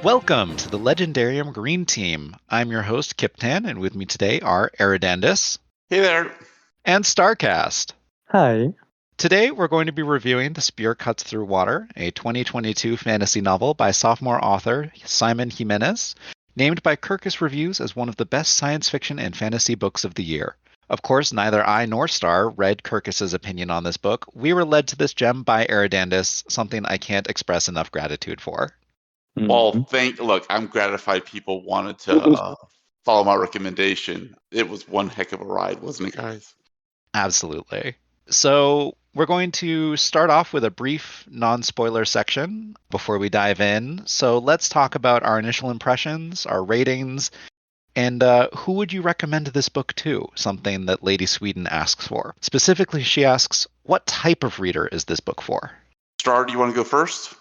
Welcome to the Legendarium Green Team. I'm your host, Kyptan, and with me today are Eradandis Hey there. and Starkast. Hi. Today we're going to be reviewing The Spear Cuts Through Water, a 2022 fantasy novel by sophomore author Simon Jimenez, named by Kirkus Reviews as one of the best science fiction and fantasy books of the year. Of course, neither I nor Star read Kirkus's opinion on this book. We were led to this gem by Eradandis, something I can't express enough gratitude for. Well, look, I'm gratified people wanted to follow my recommendation. It was one heck of a ride, wasn't it, guys? Absolutely. So we're going to start off with a brief non-spoiler section before we dive in. So let's talk about our initial impressions, our ratings, and who would you recommend this book to? Something that Lady Sweden asks for. Specifically, she asks, what type of reader is this book for? Star, do you want to go first?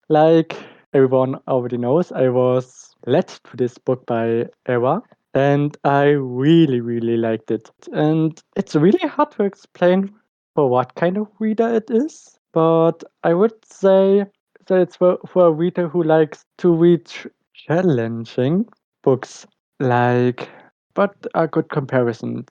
Like everyone already knows, I was led to this book by Eva, and I really, really liked it. And it's really hard to explain for what kind of reader it is, but I would say that it's for a reader who likes to read challenging books, but are good comparisons.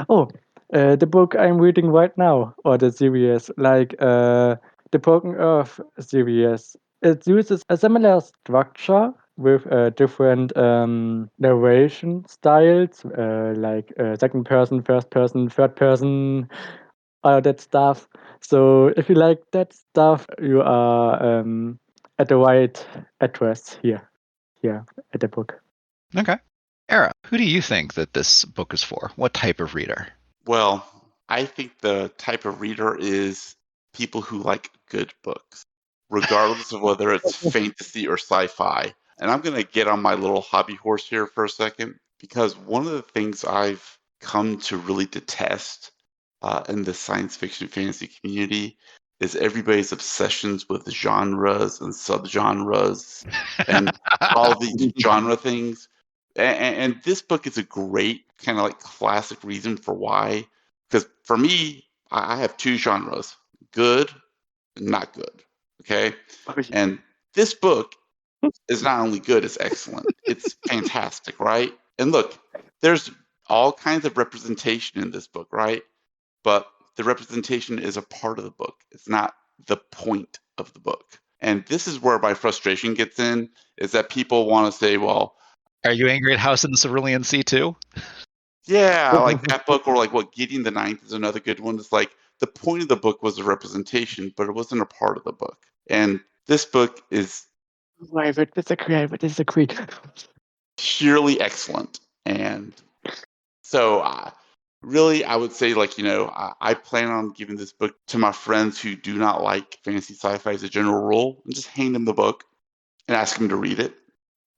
Oh, the book I'm reading right now, or the series, the Broken Earth series. It uses a similar structure with different narration styles, second person, first person, third person, all that stuff. So if you like that stuff, you are at the right address here at the book. Okay. Era, who do you think that this book is for? What type of reader? Well, I think the type of reader is people who like good books, regardless of whether it's fantasy or sci-fi. And I'm going to get on my little hobby horse here for a second, because one of the things I've come to really detest in the science fiction fantasy community is everybody's obsessions with genres and subgenres and all these genre things. And this book is a great kind of like classic reason for why. Because for me, I have two genres: good and not good. Okay, and this book is not only good; it's excellent. It's fantastic, right? And look, there's all kinds of representation in this book, right? But the representation is a part of the book. It's not the point of the book. And this is where my frustration gets in, is that people want to say, well, are you angry at House in the Cerulean Sea too? yeah, like that book, or like what Gideon the Ninth is another good one. It's like the point of the book was a representation, but it wasn't a part of the book. And this book is I would disagree. purely excellent. And so really, I would say, I plan on giving this book to my friends who do not like fantasy sci-fi as a general rule, and just hand them the book and ask them to read it,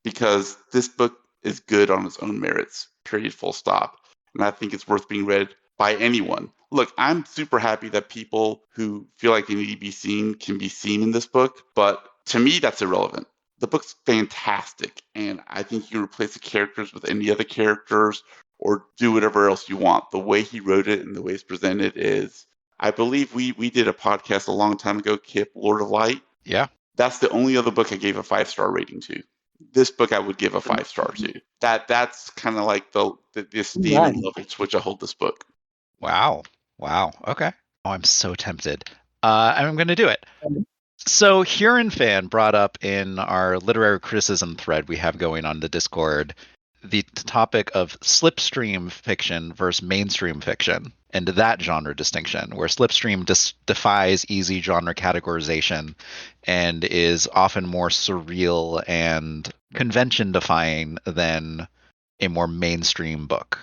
because this book is good on its own merits, period, full stop. And I think it's worth being read by anyone. Look, I'm super happy that people who feel like they need to be seen can be seen in this book, but to me, that's irrelevant. The book's fantastic, and I think you can replace the characters with any other characters or do whatever else you want. The way he wrote it and the way it's presented is, I believe we did a podcast a long time ago, Kip, Lord of Light. Yeah. That's the only other book I gave a 5-star rating to. This book I would give a 5-star to. That's kind of like the esteem and love with which I hold this book. Wow. Okay. Oh, I'm so tempted. I'm going to do it. So Huron Fan brought up in our literary criticism thread we have going on the Discord the topic of slipstream fiction versus mainstream fiction, and that genre distinction, where slipstream defies easy genre categorization and is often more surreal and convention defying than a more mainstream book.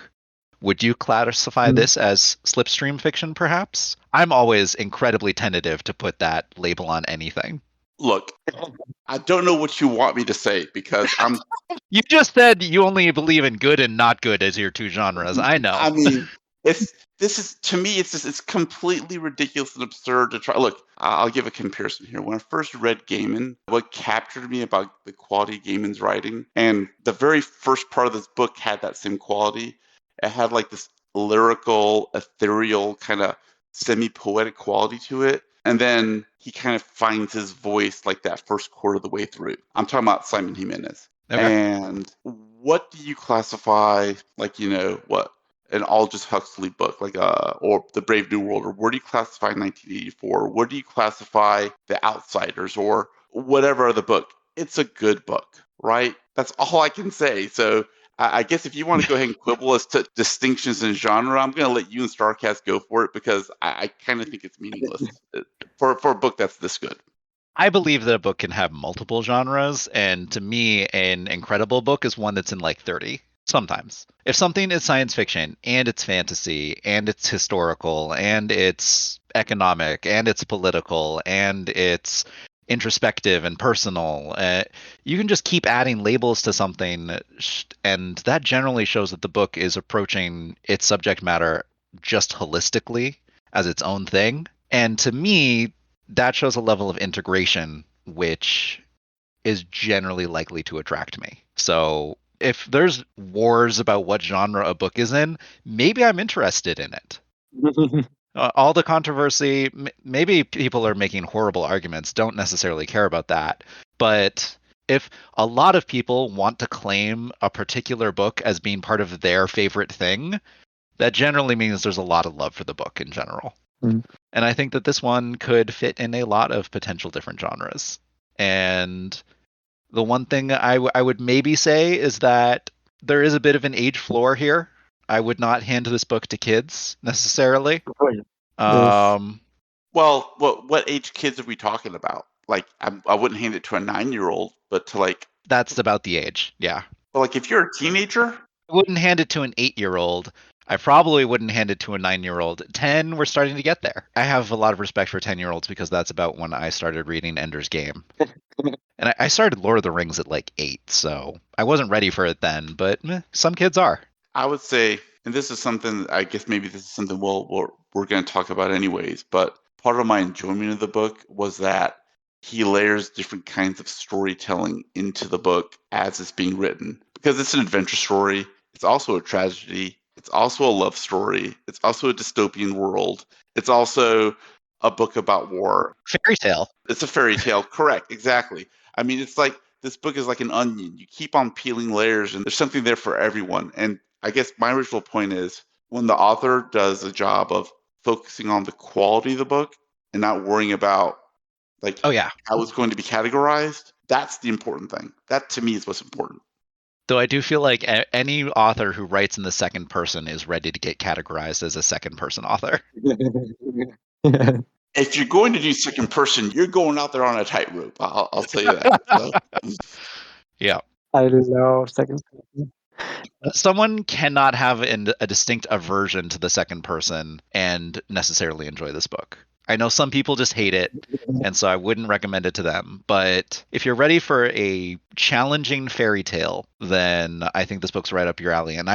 Would you classify this as slipstream fiction, perhaps? I'm always incredibly tentative to put that label on anything. Look, I don't know what you want me to say, because I'm... You just said you only believe in good and not good as your two genres. I know. I mean, to me, it's completely ridiculous and absurd to try. Look, I'll give a comparison here. When I first read Gaiman, what captured me about the quality of Gaiman's writing, and the very first part of this book had that same quality. It had like this lyrical, ethereal, kind of semi-poetic quality to it. And then he kind of finds his voice like that first quarter of the way through. I'm talking about Simon Jimenez. Okay. And what do you classify, like, what, an Aldous Huxley book, like or The Brave New World, or where do you classify 1984? Where do you classify The Outsiders, or whatever other book? It's a good book, right? That's all I can say. So I guess if you want to go ahead and quibble as to distinctions in genre, I'm going to let you and Starcast go for it, because I kind of think it's meaningless for a book that's this good. I believe that a book can have multiple genres, and to me, an incredible book is one that's in like 30 sometimes. If something is science fiction and it's fantasy and it's historical and it's economic and it's political and it's introspective and personal, you can just keep adding labels to something, and that generally shows that the book is approaching its subject matter just holistically as its own thing. And to me, that shows a level of integration which is generally likely to attract me. So if there's wars about what genre a book is in, maybe I'm interested in it. All the controversy, maybe people are making horrible arguments, don't necessarily care about that. But if a lot of people want to claim a particular book as being part of their favorite thing, that generally means there's a lot of love for the book in general. Mm. And I think that this one could fit in a lot of potential different genres. And the one thing I would maybe say is that there is a bit of an age floor here. I would not hand this book to kids necessarily. Yes. Well, what age kids are we talking about? Like, I wouldn't hand it to a 9-year-old, but to like, That's about the age, yeah. well, like if you're a teenager, I wouldn't hand it to an 8-year-old. I probably wouldn't hand it to a 9-year-old. 10, we're starting to get there. I have a lot of respect for 10-year-olds because that's about when I started reading Ender's Game. And I started Lord of the Rings at like 8, so I wasn't ready for it then, but some kids are. I would say, and this is something, I guess maybe this is something we're going to talk about anyways, but part of my enjoyment of the book was that he layers different kinds of storytelling into the book as it's being written, because it's an adventure story. It's also a tragedy. It's also a love story. It's also a dystopian world. It's also a book about war. Fairy tale. It's a fairy tale. Correct. Exactly. I mean, it's like this book is like an onion. You keep on peeling layers, and there's something there for everyone. And I guess my original point is, when the author does a job of focusing on the quality of the book and not worrying about like Oh yeah. how it's going to be categorized, that's the important thing. That to me is what's important. Though I do feel like any author who writes in the second person is ready to get categorized as a second person author. If you're going to do second person, you're going out there on a tightrope. I'll tell you that. So. Yeah. I love second person. Someone cannot have a distinct aversion to the second person and necessarily enjoy this book. I know some people just hate it, and so I wouldn't recommend it to them. But if you're ready for a challenging fairy tale, then I think this book's right up your alley. And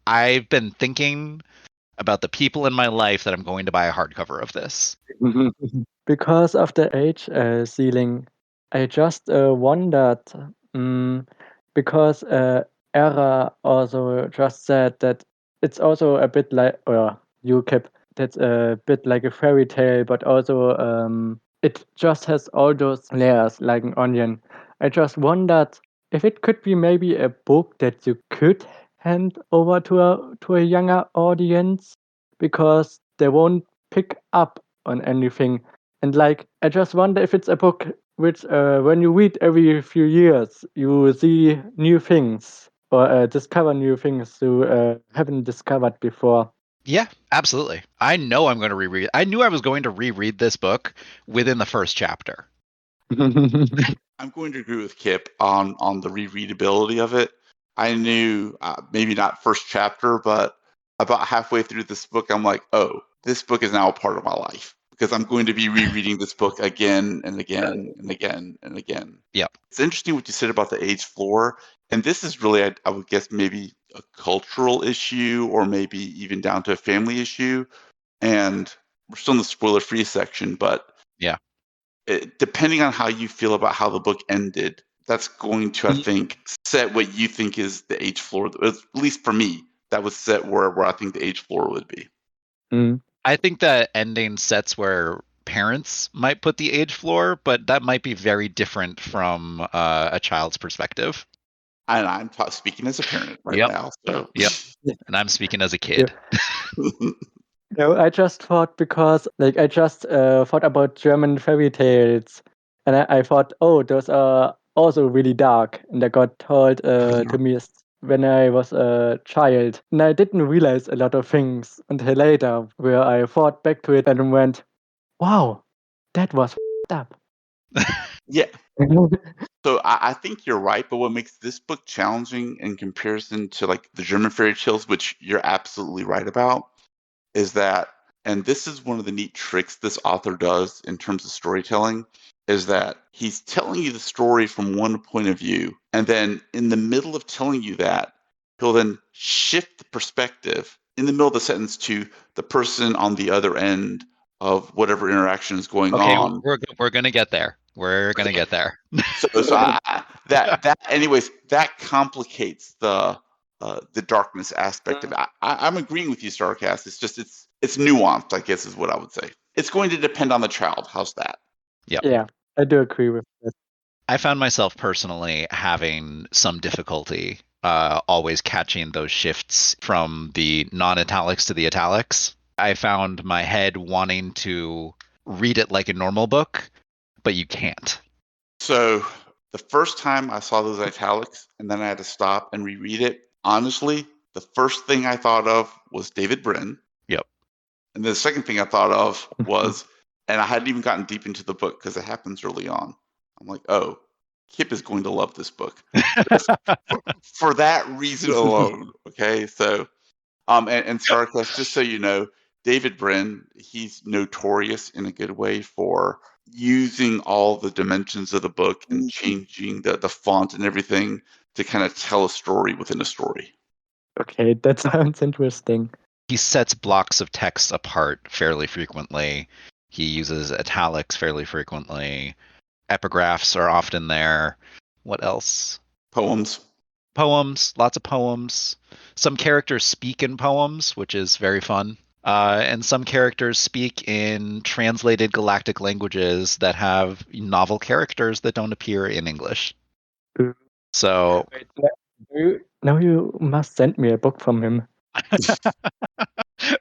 I've been thinking about the people in my life that I'm going to buy a hardcover of this. Because of the age ceiling, I just wondered, because Era also just said that it's also a bit like, or UKIP, that's a bit like a fairy tale, but also it just has all those layers like an onion. I just wondered if it could be maybe a book that you could hand over to a younger audience, because they won't pick up on anything. And like, I just wonder if it's a book which, when you read every few years, you see new things or discover new things you haven't discovered before. Yeah, absolutely. I know I'm going to reread. I knew I was going to reread this book within the first chapter. I'm going to agree with Kip on the rereadability of it. I knew maybe not first chapter, but about halfway through this book, I'm like, oh, this book is now a part of my life, because I'm going to be rereading this book again and again and again and again. Yep. It's interesting what you said about the age floor. And this is really, I would guess, maybe a cultural issue, or maybe even down to a family issue. And we're still in the spoiler-free section, but Yeah. Depending on how you feel about how the book ended, that's going to, I think, set what you think is the age floor. At least for me, that would set where I think the age floor would be. Mm. I think that ending sets where parents might put the age floor, but that might be very different from a child's perspective. And I'm speaking as a parent right Yep. now. So Yep. And I'm speaking as a kid. No, I just thought because I just thought about German fairy tales, and I thought, oh, those are also really dark, and I got told to me when I was a child, and I didn't realize a lot of things until later, where I thought back to it and went, wow, that was up. yeah. So I think you're right, but what makes this book challenging in comparison to like the German fairy tales, which you're absolutely right about, is that, and this is one of the neat tricks this author does in terms of storytelling, is that he's telling you the story from one point of view, and then in the middle of telling you that, he'll then shift the perspective in the middle of the sentence to the person on the other end of whatever interaction is going Okay, on. we're gonna get there. We're gonna get there. So anyways, that complicates the darkness aspect of it. I'm agreeing with you, Starkast. It's just it's nuanced, I guess, is what I would say. It's going to depend on the child. How's that? Yep. Yeah, I do agree with that. I found myself personally having some difficulty always catching those shifts from the non-italics to the italics. I found my head wanting to read it like a normal book, but you can't. So the first time I saw those italics and then I had to stop and reread it, honestly, the first thing I thought of was David Brin. Yep. And the second thing I thought of was, and I hadn't even gotten deep into the book because it happens early on. I'm like, oh, Kip is going to love this book for that reason alone. Okay, so and Starkast, just so you know, David Brin, he's notorious in a good way for using all the dimensions of the book and changing the font and everything to kind of tell a story within a story. Okay, that sounds interesting. He sets blocks of text apart fairly frequently. He uses italics fairly frequently. Epigraphs are often there. What else? Poems. Poems, lots of poems. Some characters speak in poems, which is very fun. And some characters speak in translated galactic languages that have novel characters that don't appear in English. So Wait, now you must send me a book from him.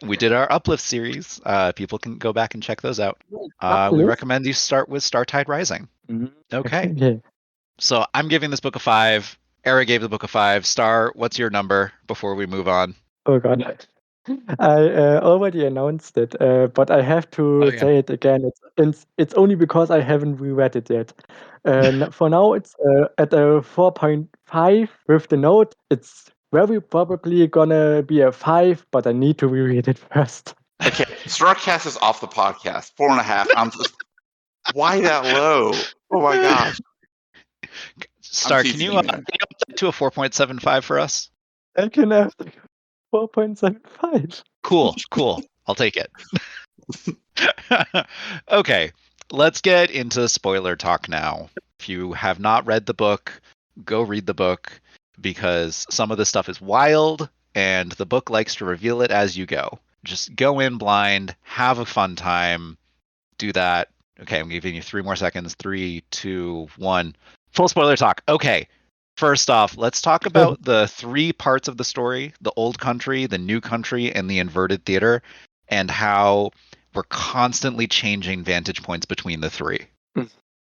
we did our Uplift series. People can go back and check those out. We Uplift? recommend you start with Startide Rising. Okay. Okay. So I'm giving this book a 5. Era gave the book a 5. Star, what's your number before we move on? Oh god. I already announced it, but I have to yeah. say it again. It's only because I haven't reread it yet. For now, it's at a 4.5 with the note. It's very probably gonna be a 5, but I need to reread it first. Okay, Starkast is off the podcast. 4.5. Why that low? Oh my gosh. Star, can you up that to a 4.75 for us? I can have 4.75. Cool. I'll take it. Okay, let's get into spoiler talk now. If you have not read the book, go read the book because some of the stuff is wild and the book likes to reveal it as you go. Just go in blind, have a fun time, do that. Okay, I'm giving you 3 more seconds. 3, 2, 1. Full spoiler talk. Okay. First off, let's talk about the 3 parts of the story: the old country, the new country, and the inverted theater, and how we're constantly changing vantage points between the 3.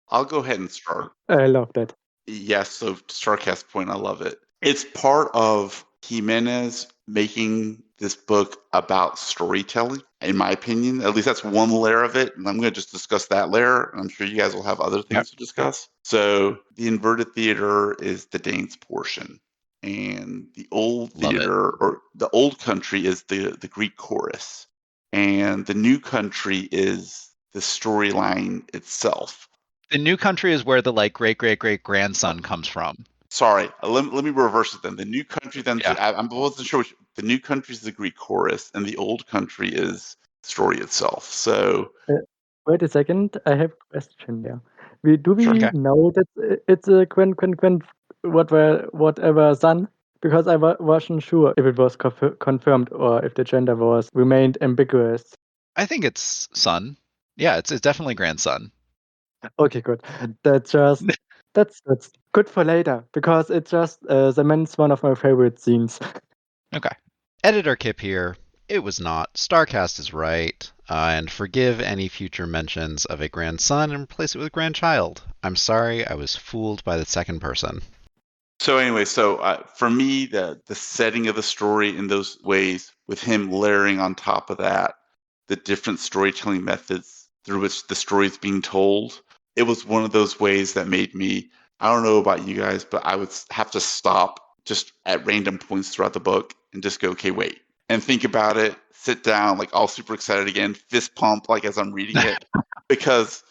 I'll go ahead and start. I love that. Yes, so Starcast point, I love it. It's part of Jimenez making this book about storytelling, in my opinion. At least that's one layer of it, and I'm going to just discuss that layer. I'm sure you guys will have other things to discuss. So the inverted theater is the dance portion, and the old theater or the old country is the Greek chorus, and the new country is the storyline itself. The new country is where the great grandson comes from. Sorry, let me reverse it then. The new country then, I wasn't sure which. The new country is the Greek chorus, and the old country is the story itself. So, wait a second, I have a question there. Do we know that it's a whatever son? Because I wasn't sure if it was confirmed or if the gender was remained ambiguous. I think it's son. Yeah, it's definitely grandson. Okay, good. That's good for later because it just cements one of my favorite scenes. Okay. Editor Kip here. It was not. Starcast is right. And forgive any future mentions of a grandson and replace it with grandchild. I'm sorry, I was fooled by the second person. So anyway, for me, the setting of the story in those ways, with him layering on top of that, the different storytelling methods through which the story is being told, it was one of those ways that made me, I don't know about you guys, but I would have to stop just at random points throughout the book and just go, okay, wait, and think about it, sit down, like all super excited again, fist pump, like as I'm reading it, because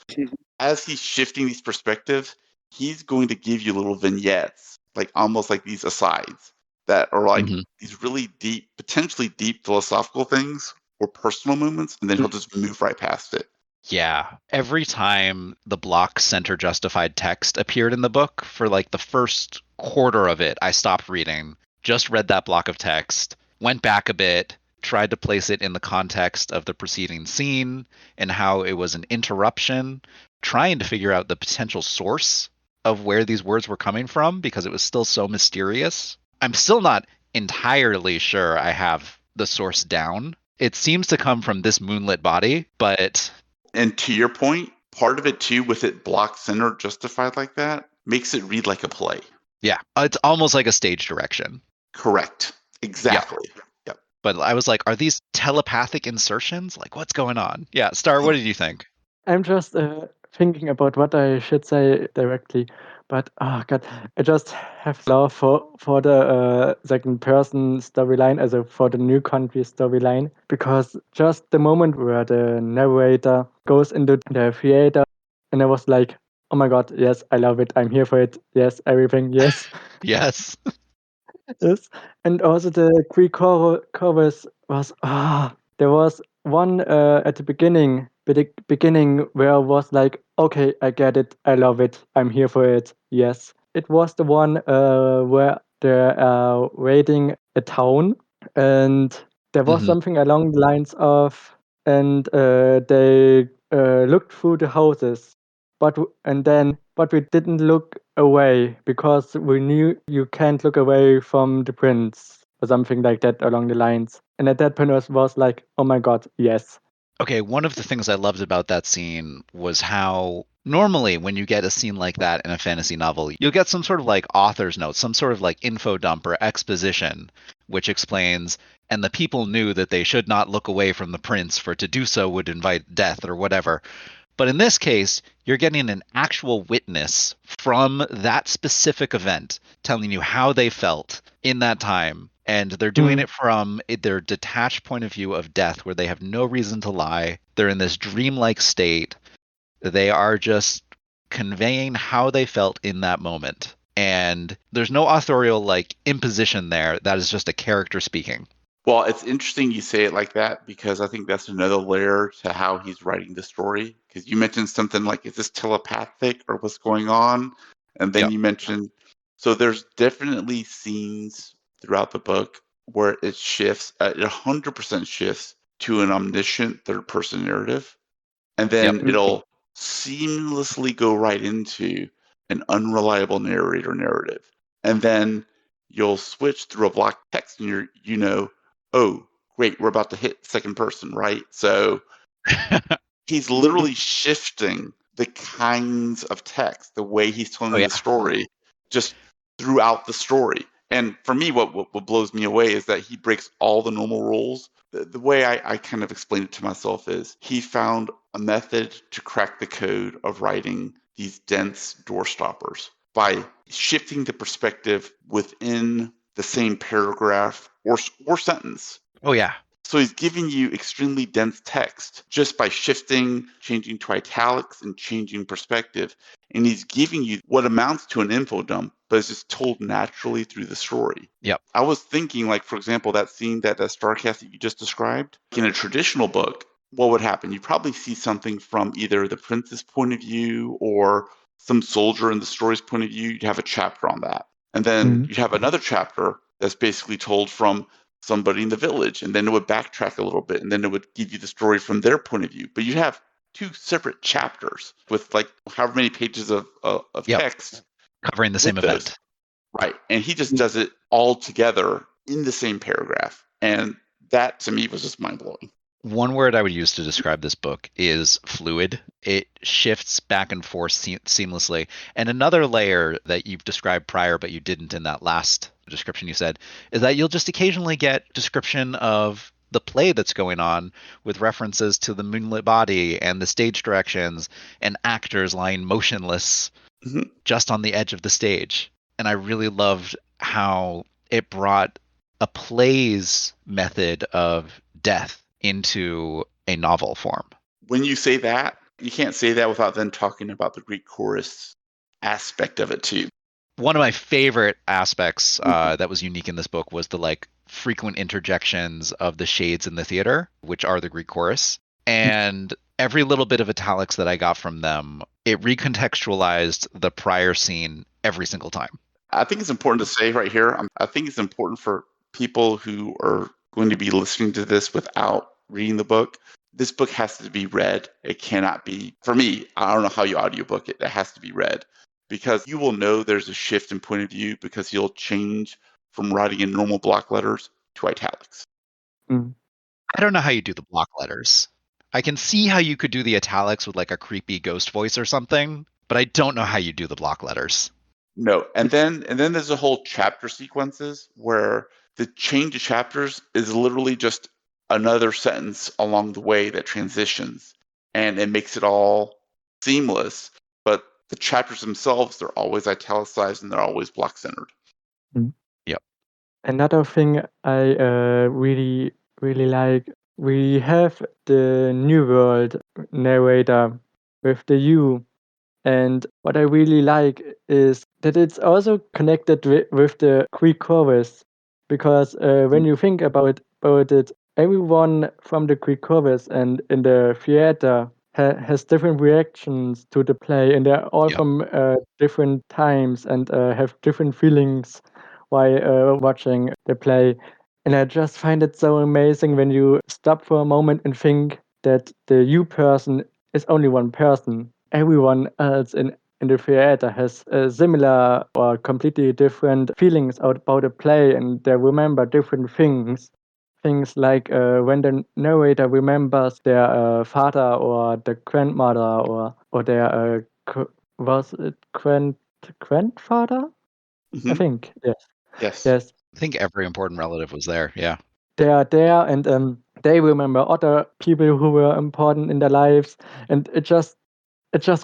as he's shifting these perspectives, he's going to give you little vignettes, like almost like these asides that are like Mm-hmm. these really deep, potentially deep philosophical things or personal moments, and then he'll just move right past it. Yeah. Every time the block center justified text appeared in the book, for like the first quarter of it, I stopped reading, just read that block of text, went back a bit, tried to place it in the context of the preceding scene and how it was an interruption, trying to figure out the potential source of where these words were coming from because it was still so mysterious. I'm still not entirely sure I have the source down. It seems to come from this moonlit body, but And to your point, part of it too, with it block center justified like that, makes it read like a play. yeah, it's almost like a stage direction. Correct. Yeah. Exactly. Yep. But I was like, are these telepathic insertions? Like, what's going on? Yeah, Star, what did you think? I'm just thinking about what I should say directly, but oh god, I just have love for the second person storyline, also for the new country storyline, because just the moment where the narrator goes into the theater, and I was like, oh my god, yes, I love it, I'm here for it, yes, everything, yes. Yes. Yes, and also the Greek chorus was there was one at the beginning where I was like, okay, I get it, I love it, I'm here for it. Yes, it was the one where they're raiding a town, and there was Hmm. something along the lines of, and they looked through the houses, but we didn't look away because we knew you can't look away from the prince or something like that along the lines. And at that point, I was like, oh my god, yes. Okay, one of the things I loved about that scene was how normally when you get a scene like that in a fantasy novel, you'll get some sort of like author's note, some sort of like info dump or exposition, which explains, and the people knew that they should not look away from the prince, for to do so would invite death or whatever. But in this case, you're getting an actual witness from that specific event telling you how they felt in that time. And they're doing Hmm. it from their detached point of view of death, where they have no reason to lie. They're in this dreamlike state. They are just conveying how they felt in that moment. And there's no authorial like imposition there. That is just a character speaking. Well, it's interesting you say it like that because I think that's another layer to how he's writing the story. Because you mentioned something like, is this telepathic or what's going on? And then Yep. you mentioned, so there's definitely scenes throughout the book where it shifts, it 100% shifts to an omniscient third person narrative. And Yep. then it'll seamlessly go right into an unreliable narrator narrative. And then you'll switch through a block text and you know, oh, great, we're about to hit second person, right? So he's literally shifting the kinds of text, the way he's Oh telling the yeah. story, just throughout the story. And for me, what blows me away is that he breaks all the normal rules. The way I kind of explained it to myself is he found a method to crack the code of writing these dense door stoppers by shifting the perspective within the same paragraph or sentence. Oh yeah. So he's giving you extremely dense text just by shifting, changing to italics, and changing perspective. And he's giving you what amounts to an info dump, but it's just told naturally through the story. Yep. I was thinking, like, for example, that scene that Starcast that you just described, in a traditional book, what would happen? You probably see something from either the prince's point of view or some soldier in the story's point of view. You'd have a chapter on that. And then you'd have another chapter that's basically told from somebody in the village, and then it would backtrack a little bit, and then it would give you the story from their point of view. But you have two separate chapters with like however many pages of Yep. text Covering the same with those. event. Right. And he just does it all together in the same paragraph. And that to me was just mind blowing. One word I would use to describe this book is fluid. It shifts back and forth seamlessly. And another layer that you've described prior, but you didn't in that last description you said, is that you'll just occasionally get description of the play that's going on with references to the moonlit body and the stage directions and actors lying motionless just on the edge of the stage. And I really loved how it brought a play's method of death into a novel form. When you say that, you can't say that without then talking about the Greek chorus aspect of it too. One of my favorite aspects that was unique in this book was the like frequent interjections of the shades in the theater, which are the Greek chorus. And every little bit of italics that I got from them, it recontextualized the prior scene every single time. I think it's important to say right here, I think it's important for people who are going to be listening to this without reading the book. This book has to be read. It cannot be, for me, I don't know how you audiobook it. It has to be read because you will know there's a shift in point of view because you'll change from writing in normal block letters to italics. I don't know how you do the block letters. I can see how you could do the italics with like a creepy ghost voice or something, but I don't know how you do the block letters. No, and then there's a whole chapter sequences where the change of chapters is literally just another sentence along the way that transitions, and it makes it all seamless. But the chapters themselves, they're always italicized and they're always block centered. Yep. Another thing I really like, we have the New World narrator with the U. And what I really like is that it's also connected with the Greek chorus, because when you think about it, everyone from the Greek chorus and in the theater has different reactions to the play, and they're all Yep. from different times and have different feelings while watching the play. And I just find it so amazing when you stop for a moment and think that the you person is only one person. Everyone else in the theater has similar or completely different feelings about a play, and they remember different things. Things like when the narrator remembers their father or the grandmother or their was it grandfather? I think yes. Yes. Yes, I think every important relative was there. Yeah. they are there, and they remember other people who were important in their lives, and it just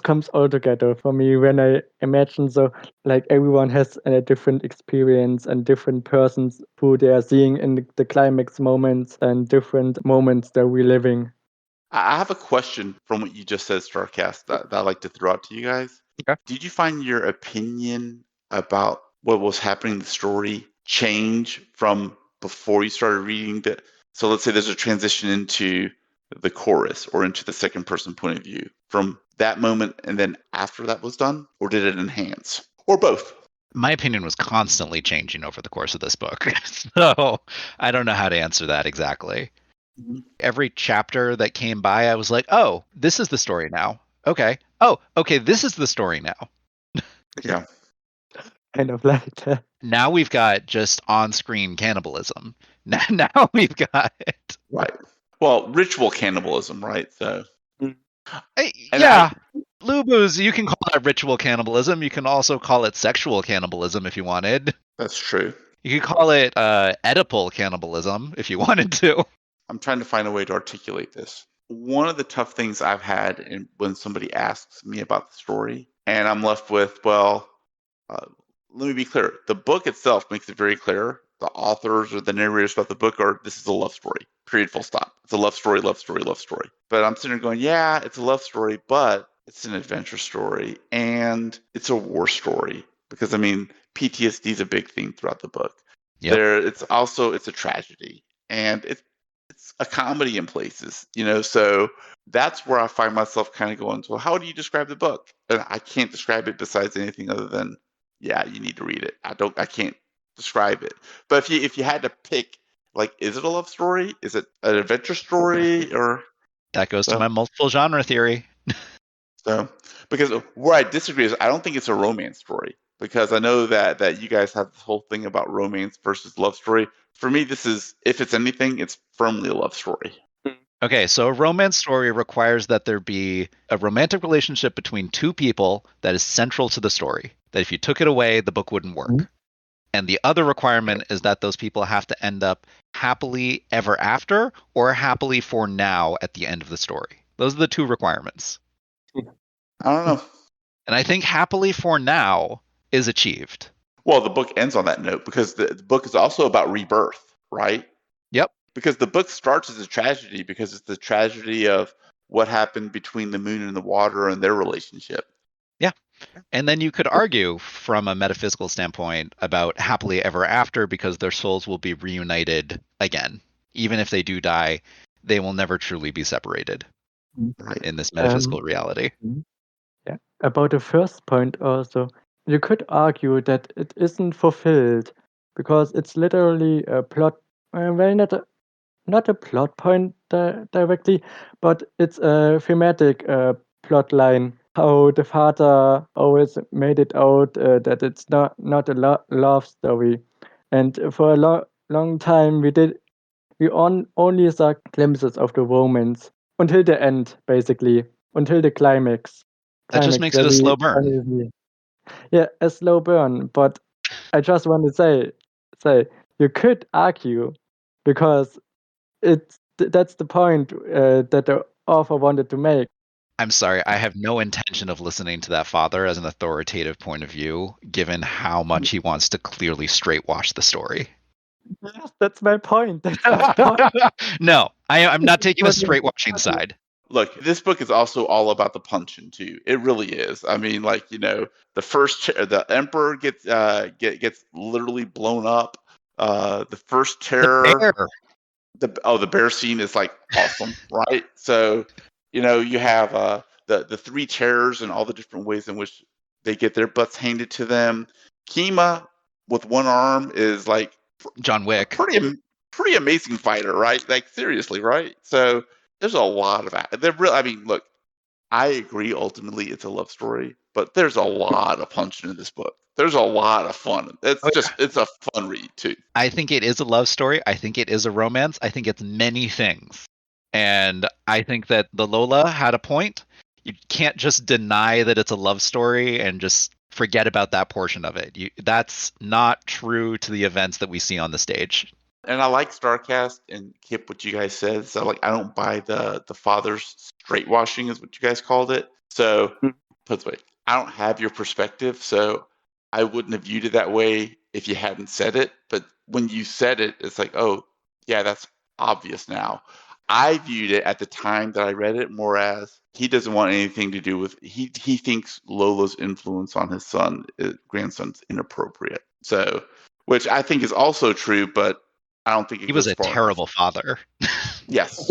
comes all together for me when I imagine. So like everyone has a different experience and different persons who they are seeing in the climax moments and different moments they're reliving. I have a question from what you just said, Starcast, that I'd like to throw out to you guys. Okay. Did you find your opinion about what was happening in the story change from before you started reading the? So let's say there's a transition into the chorus or into the second person point of view from that moment and then after that was done, or did it enhance? Or both? My opinion was constantly changing over the course of this book. So I don't know how to answer that exactly. Every chapter that came by, I was like, oh, this is the story now. Okay. Oh, okay, this is the story now. Yeah. Kind of like that. Now we've got just on-screen cannibalism. Now we've got it. Right. Well, ritual cannibalism, right? So. Yeah. Lubus, you can call that ritual cannibalism. You can also call it sexual cannibalism if you wanted. That's true. You could call it Oedipal cannibalism if you wanted to. I'm trying to find a way to articulate this. One of the tough things I've had when somebody asks me about the story, and I'm left with, well, let me be clear. The book itself makes it very clear. The authors or the narrators about the book are, this is a love story, period, full stop. It's a love story, love story, love story. But I'm sitting there going, yeah, it's a love story, but it's an adventure story and it's a war story. Because, I mean, PTSD is a big theme throughout the book. Yep. It's a tragedy. And it's a comedy in places, so that's where I find myself kind of going, so how do you describe the book? And I can't describe it besides anything other than, yeah, you need to read it. I can't describe it. But if you had to pick, like, is it a love story? Is it an adventure story? Or That goes to So- my multiple genre theory. So, because where I disagree is I don't think it's a romance story, because I know that you guys have this whole thing about romance versus love story. For me, this is, if it's anything, it's firmly a love story. Okay, so a romance story requires that there be a romantic relationship between two people that is central to the story. That if you took it away, the book wouldn't work. Mhm. And the other requirement is that those people have to end up happily ever after or happily for now at the end of the story. Those are the two requirements. I don't know. And I think happily for now is achieved. Well, the book ends on that note, because the book is also about rebirth, right? Yep. Because the book starts as a tragedy, because it's the tragedy of what happened between the moon and the water and their relationship. Yeah. And then you could argue from a metaphysical standpoint about happily ever after, because their souls will be reunited again. Even if they do die, they will never truly be separated Right. in this metaphysical reality. Yeah. About the first point also, you could argue that it isn't fulfilled because it's literally a plot, well, not a plot point directly, but it's a thematic plot line. How the father always made it out that it's not a love story, and for a long time we only saw glimpses of the romance until the end, basically, until the climax. That just makes it a slow burn. Finally, yeah, a slow burn. But I just want to say you could argue because that's the point that the author wanted to make. I'm sorry, I have no intention of listening to that father as an authoritative point of view, given how much he wants to clearly straightwash the story. Yes, that's my point. That's my point. No, I'm not taking a What you- straightwashing side. Look, this book is also all about the punching too. It really is. I mean, like, the emperor gets literally blown up. The first The terror, bear. the bear scene is like awesome, right? So, you have the three terrors and all the different ways in which they get their butts handed to them. Kima with one arm is like John a Wick. pretty amazing fighter, right? Like, seriously, right? So there's a lot of they're real. I mean, look, I agree. Ultimately, it's a love story, but there's a lot of punching in this book. There's a lot of fun. Oh, It's a fun read too. I think it is a love story. I think it is a romance. I think it's many things. And I think that the Lola had a point. You can't just deny that it's a love story and just forget about that portion of it. That's not true to the events that we see on the stage. And I like Starcast and Kip, what you guys said. So, like, I don't buy the father's straight washing, is what you guys called it. So put it this way, I don't have your perspective, so I wouldn't have viewed it that way if you hadn't said it. But when you said it, it's like, oh yeah, that's obvious now. I viewed it at the time that I read it more as he doesn't want anything to do with he thinks Lola's influence on his grandson's inappropriate. So, which I think is also true, but I don't think it He was goes a far enough. terrible father. Yes.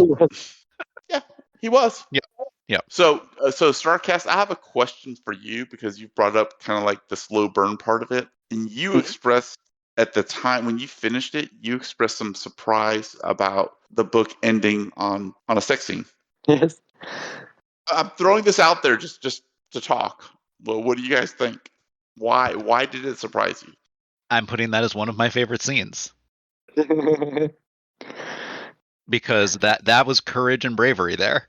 Yeah, he was. Yeah. Yeah. So Starcast, I have a question for you, because you brought up kind of like the slow burn part of it, and you expressed at the time when you finished it, you expressed some surprise about the book ending on a sex scene. Yes. I'm throwing this out there just to talk. Well, what do you guys think? Why did it surprise you? I'm putting that as one of my favorite scenes because that was courage and bravery there.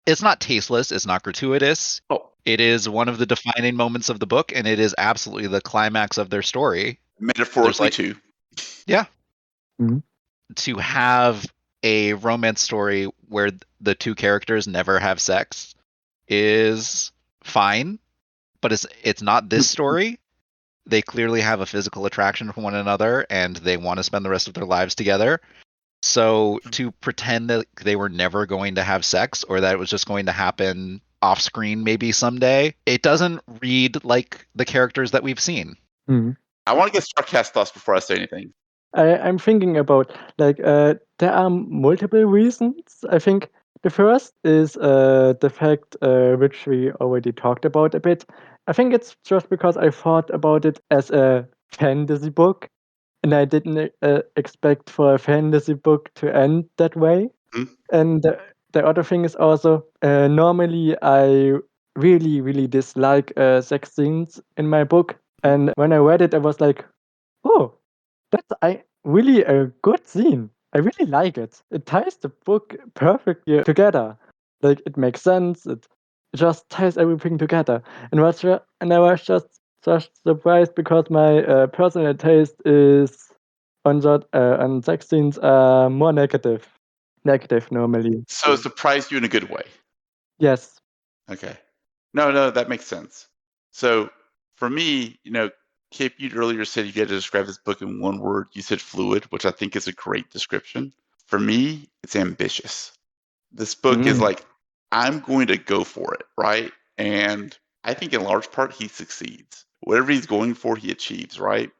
It's not tasteless, it's not gratuitous. Oh, It is one of the defining moments of the book, and it is absolutely the climax of their story. metaphorically like- too. Yeah. Mhm. To have a romance story where the two characters never have sex is fine, but it's not this story. They clearly have a physical attraction for one another, and they want to spend the rest of their lives together. So to pretend that they were never going to have sex, or that it was just going to happen off screen maybe someday, it doesn't read like the characters that we've seen. Mhm. I want to get Starcast thoughts before I say anything. I'm thinking about there are multiple reasons. I think the first is the fact which we already talked about a bit. I think it's just because I thought about it as a fantasy book, and I didn't expect for a fantasy book to end that way. And the other thing is also, normally I really dislike sex scenes in my book. And when I read it, I was like, oh, that's really a good scene. I really like it. It ties the book perfectly together. Like it makes sense. It just ties everything together. And I was just surprised because my personal taste is on sex scenes more negative normally. So it surprised you in a good way. Yes. Okay. No, that makes sense. So for me, Kip, you earlier said if you had to describe this book in one word, you said fluid, which I think is a great description. For me, it's ambitious. This book is Mm. like, I'm going to go for it, right? And I think in large part he succeeds. Whatever he's going for, he achieves, right?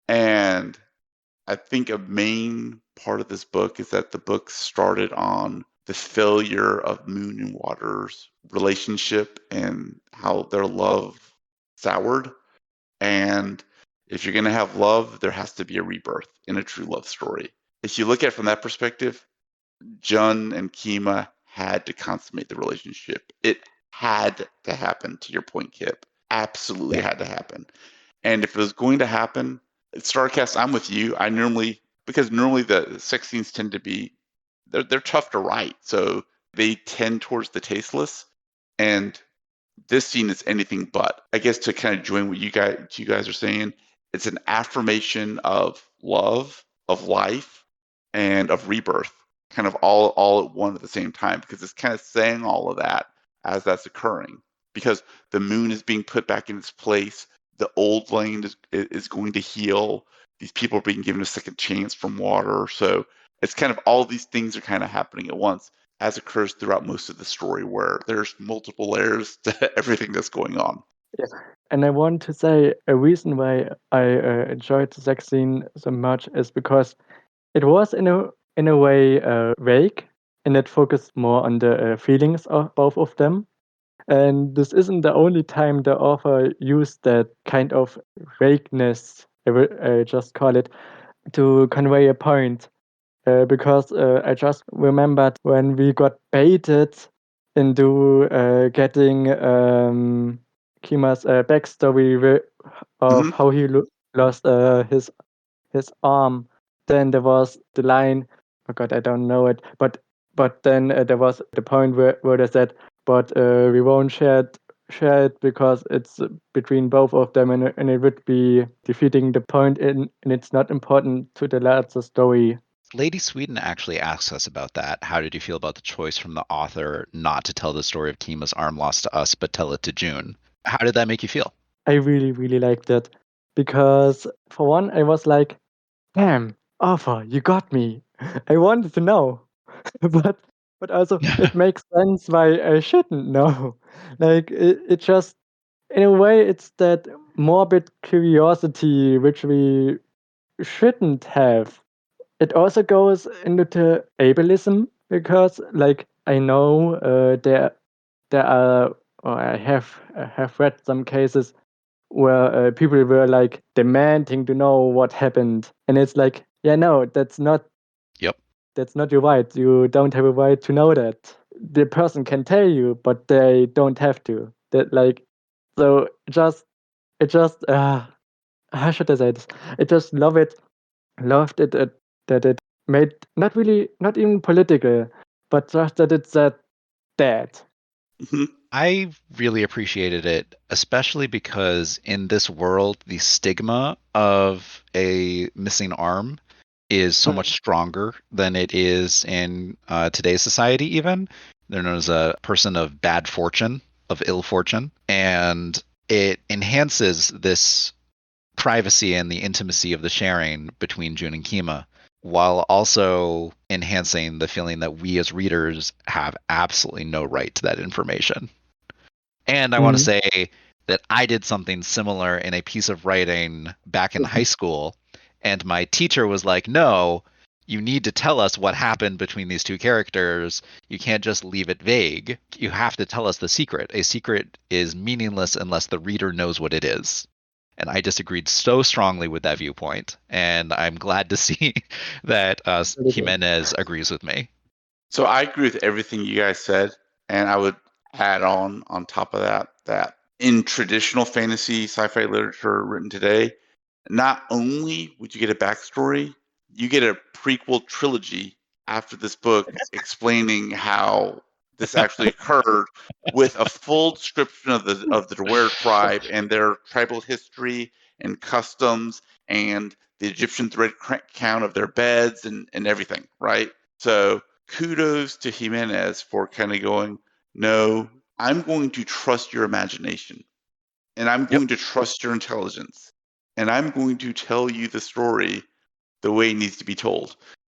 And I think a main part of this book is that the book started on the failure of Moon and Water's relationship and how their love soured. And if you're going to have love, there has to be a rebirth in a true love story. If you look at it from that perspective, Jun and Kima had to consummate the relationship. It had to happen, to your point, Kip. Absolutely had to happen. And if it was going to happen, Starcast, I'm with you. Because normally the sex scenes tend to be, they're tough to write. So they tend towards the tasteless. And this scene is anything but. I guess to kind of join what you guys are saying, it's an affirmation of love, of life, and of rebirth, kind of all at one at the same time, because it's kind of saying all of that as that's occurring. Because the moon is being put back in its place, the old land is going to heal. These people are being given a second chance from water. So it's kind of all these things are kind of happening at once, as occurs throughout most of the story, where there's multiple layers to everything that's going on. Yeah. And I want to say a reason why I enjoyed the sex scene so much is because it was in a way vague, and it focused more on the feelings of both of them. And this isn't the only time the author used that kind of vagueness, I just call it, to convey a point. Because I just remembered when we got baited into getting Kima's backstory of Mm-hmm. how he lost his arm. Then there was the line. Oh God, I don't know it. But then there was the point where they said, "But we won't share it because it's between both of them, and it would be defeating the point, and it's not important to the larger story." Lady Sweden actually asks us about that. How did you feel about the choice from the author not to tell the story of Kima's arm lost to us, but tell it to June? How did that make you feel? I really liked that because for one, I was like, "Damn, Arthur, you got me." I wanted to know, but also it makes sense why I shouldn't know. Like it just in a way it's that morbid curiosity which we shouldn't have. It also goes into the ableism because like I know there are or I have read some cases where people were like demanding to know what happened, and it's like, yeah, no, Yep. that's not your right. You don't have a right to know that. The person can tell you, but they don't have to. That like, so it just how should I say this? I just loved it that it made not even political, but just that it's that dead. Mm-hmm. I really appreciated it, especially because in this world, the stigma of a missing arm is so much stronger than it is in today's society, even. They're known as a person of bad fortune, of ill fortune, and it enhances this privacy and the intimacy of the sharing between June and Kima, while also enhancing the feeling that we as readers have absolutely no right to that information. And I want to Mm. say that I did something similar in a piece of writing back in high school. And my teacher was like, no, you need to tell us what happened between these two characters. You can't just leave it vague. You have to tell us the secret. A secret is meaningless unless the reader knows what it is. And I disagreed so strongly with that viewpoint. And I'm glad to see that Jimenez agrees with me. So I agree with everything you guys said, and I would add on top of that in traditional fantasy sci-fi literature written today, not only would you get a backstory, you get a prequel trilogy after this book explaining how this actually occurred with a full description of the Dwyer tribe and their tribal history and customs and the Egyptian thread count of their beds and everything, right? So kudos to Jimenez for kind of going, no, I'm going to trust your imagination and I'm going to trust your intelligence and I'm going to tell you the story the way it needs to be told.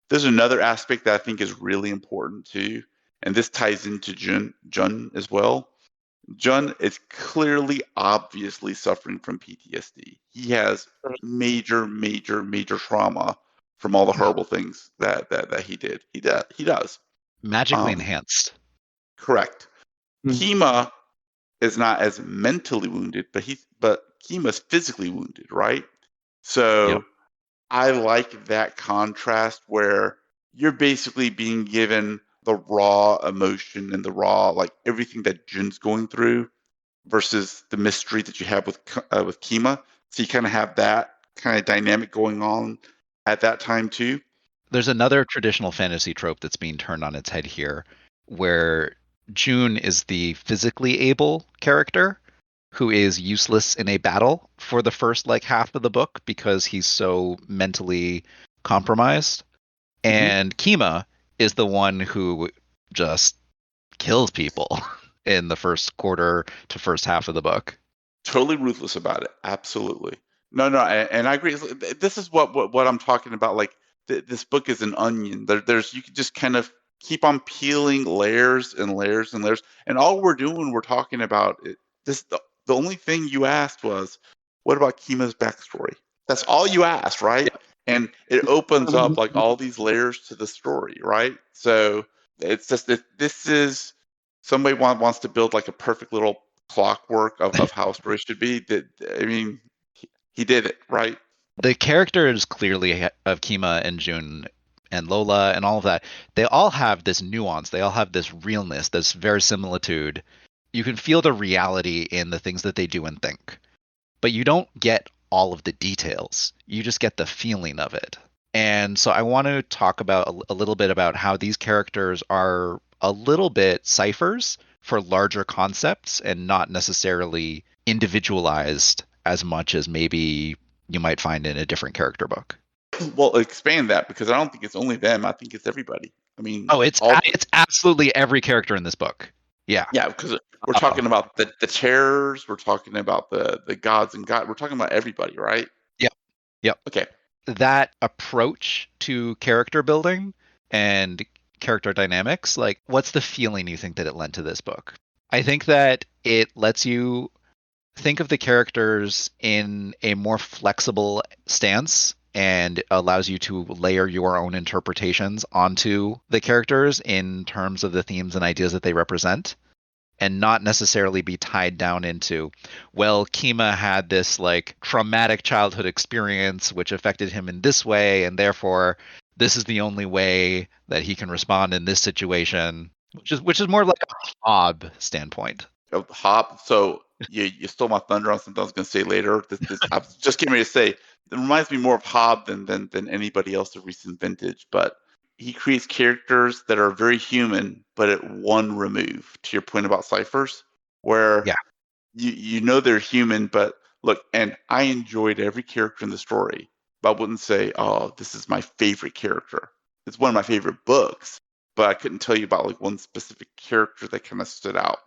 There's another aspect that I think is really important too, and this ties into Jun as well. Jun is clearly, obviously suffering from PTSD. He has major, major, major trauma from all the horrible things that he did. He does. Magically enhanced. Correct. Mm. Kima is not as mentally wounded, but Kima's physically wounded, right? So I like that contrast where you're basically being given the raw emotion and the raw, like everything that Jun's going through versus the mystery that you have with Kima. So you kind of have that kind of dynamic going on at that time too. There's another traditional fantasy trope that's being turned on its head here, where June is the physically able character who is useless in a battle for the first like half of the book because he's so mentally compromised. And Kima is the one who just kills people in the first quarter to first half of the book. Totally ruthless about it. Absolutely. No, and I agree. This is what I'm talking about. Like this book is an onion. There's you can just kind of keep on peeling layers and layers and layers. And all we're talking about this. The only thing you asked was, what about Kima's backstory? That's all you asked, right? Yep. And it opens up like all these layers to the story, right? So it's just that this is somebody wants to build like a perfect little clockwork of how a story should be. That I mean, he did it right. The characters clearly of Kima and Jun and Lola and all of that, they all have this nuance. They all have this realness, this verisimilitude. You can feel the reality in the things that they do and think, but you don't get all of the details. You just get the feeling of it. And so I want to talk about a little bit about how these characters are a little bit ciphers for larger concepts and not necessarily individualized as much as maybe you might find in a different character book. Well, expand that because I don't think it's only them. I think it's everybody. I mean, it's absolutely every character in this book. Yeah. Yeah, because we're talking about the terrors. We're talking about the gods and God. We're talking about everybody, right? Yep. Okay. That approach to character building and character dynamics, like what's the feeling you think that it lent to this book? I think that it lets you think of the characters in a more flexible stance and allows you to layer your own interpretations onto the characters in terms of the themes and ideas that they represent and not necessarily be tied down into, well, Kima had this like traumatic childhood experience which affected him in this way, and therefore this is the only way that he can respond in this situation, which is more like a Hobb standpoint. Hop. So you stole my thunder on something I was going to say later. This I was just getting ready to say. It reminds me more of Hobb than anybody else of recent vintage. But he creates characters that are very human, but at one remove. To your point about ciphers, where you know they're human, but look, and I enjoyed every character in the story, but I wouldn't say, oh, this is my favorite character. It's one of my favorite books, but I couldn't tell you about like one specific character that kind of stood out.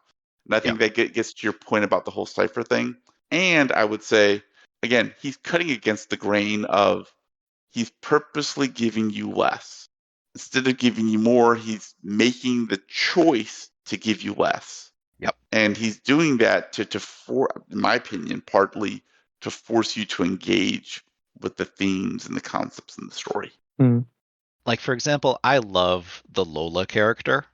And I think that gets to your point about the whole cipher thing. And I would say, again, he's cutting against the grain of he's purposely giving you less. Instead of giving you more, he's making the choice to give you less. Yep. And he's doing that in my opinion, partly to force you to engage with the themes and the concepts in the story. Mm. Like, for example, I love the Lola character.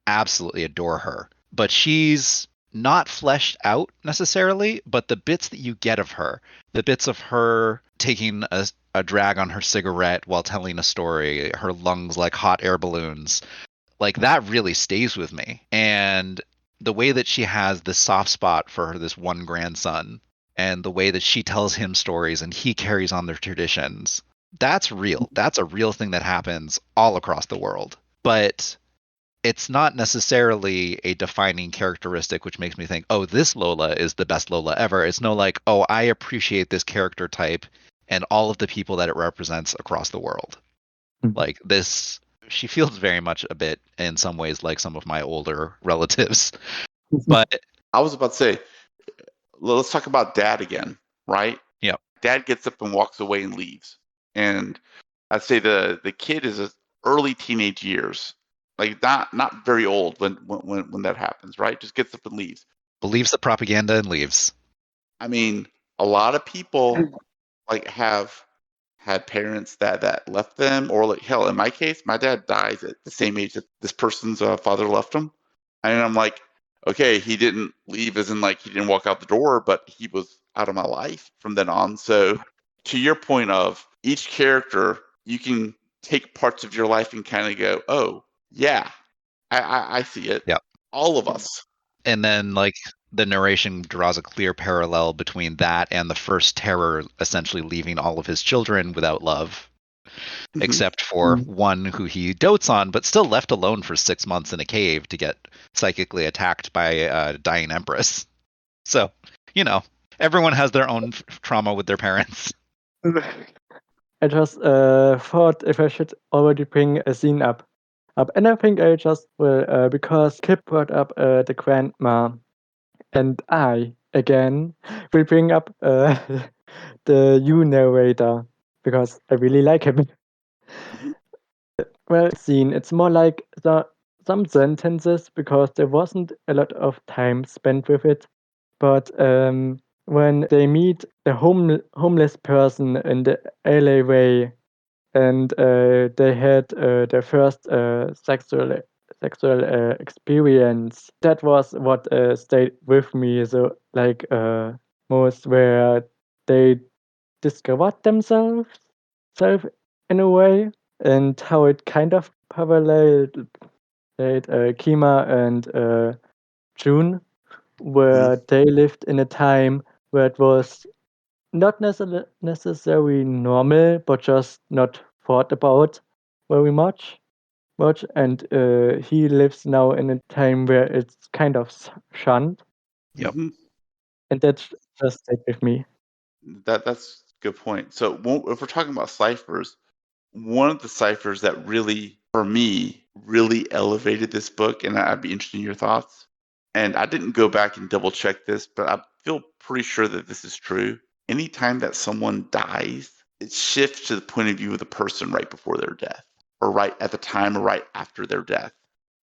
Absolutely adore her. But she's not fleshed out necessarily, but the bits that you get of her, the bits of her taking a drag on her cigarette while telling a story, her lungs like hot air balloons, like that really stays with me. And the way that she has this soft spot for this one grandson and the way that she tells him stories and he carries on their traditions, that's real. That's a real thing that happens all across the world. But it's not necessarily a defining characteristic which makes me think, oh, this Lola is the best Lola ever. It's no like, oh, I appreciate this character type and all of the people that it represents across the world. Like this, she feels very much a bit in some ways like some of my older relatives. But I was about to say, let's talk about Dad again, right? yeah, Dad gets up and walks away and leaves. And I'd say the kid is early teenage years, like not very old when that happens, right? Just gets up and leaves. believes the propaganda and leaves. I mean, a lot of people like have had parents that left them, or like hell, in my case, my dad dies at the same age that this person's father left him, and I'm like, okay, he didn't leave as in like he didn't walk out the door, but he was out of my life from then on. So to your point of each character, you can take parts of your life and kind of go, oh yeah, I see it. Yeah. All of us. And then like the narration draws a clear parallel between that and the first terror essentially leaving all of his children without love, except for one who he dotes on, but still left alone for 6 months in a cave to get psychically attacked by a dying empress. So, you know, everyone has their own trauma with their parents. I just thought if I should already bring a scene up. And I think I just will, because Kip brought up the grandma, and I, again, will bring up the you narrator, because I really like him. Well, scene, it's more like some sentences, because there wasn't a lot of time spent with it. But when they meet the homeless person in the alleyway, and they had their first sexual experience, that was what stayed with me. So like most where they discovered themselves self in a way, and how it kind of paralleled Kima and June, where they lived in a time where it was not necessarily normal, but just not thought about very much. And he lives now in a time where it's kind of shunned, Yep. and that just stayed with me. That's a good point. So if we're talking about ciphers, one of the ciphers that really, for me, really elevated this book, and I'd be interested in your thoughts. And I didn't go back and double check this, but I feel pretty sure that this is true. Anytime that someone dies, it shifts to the point of view of the person right before their death, or right at the time, or right after their death.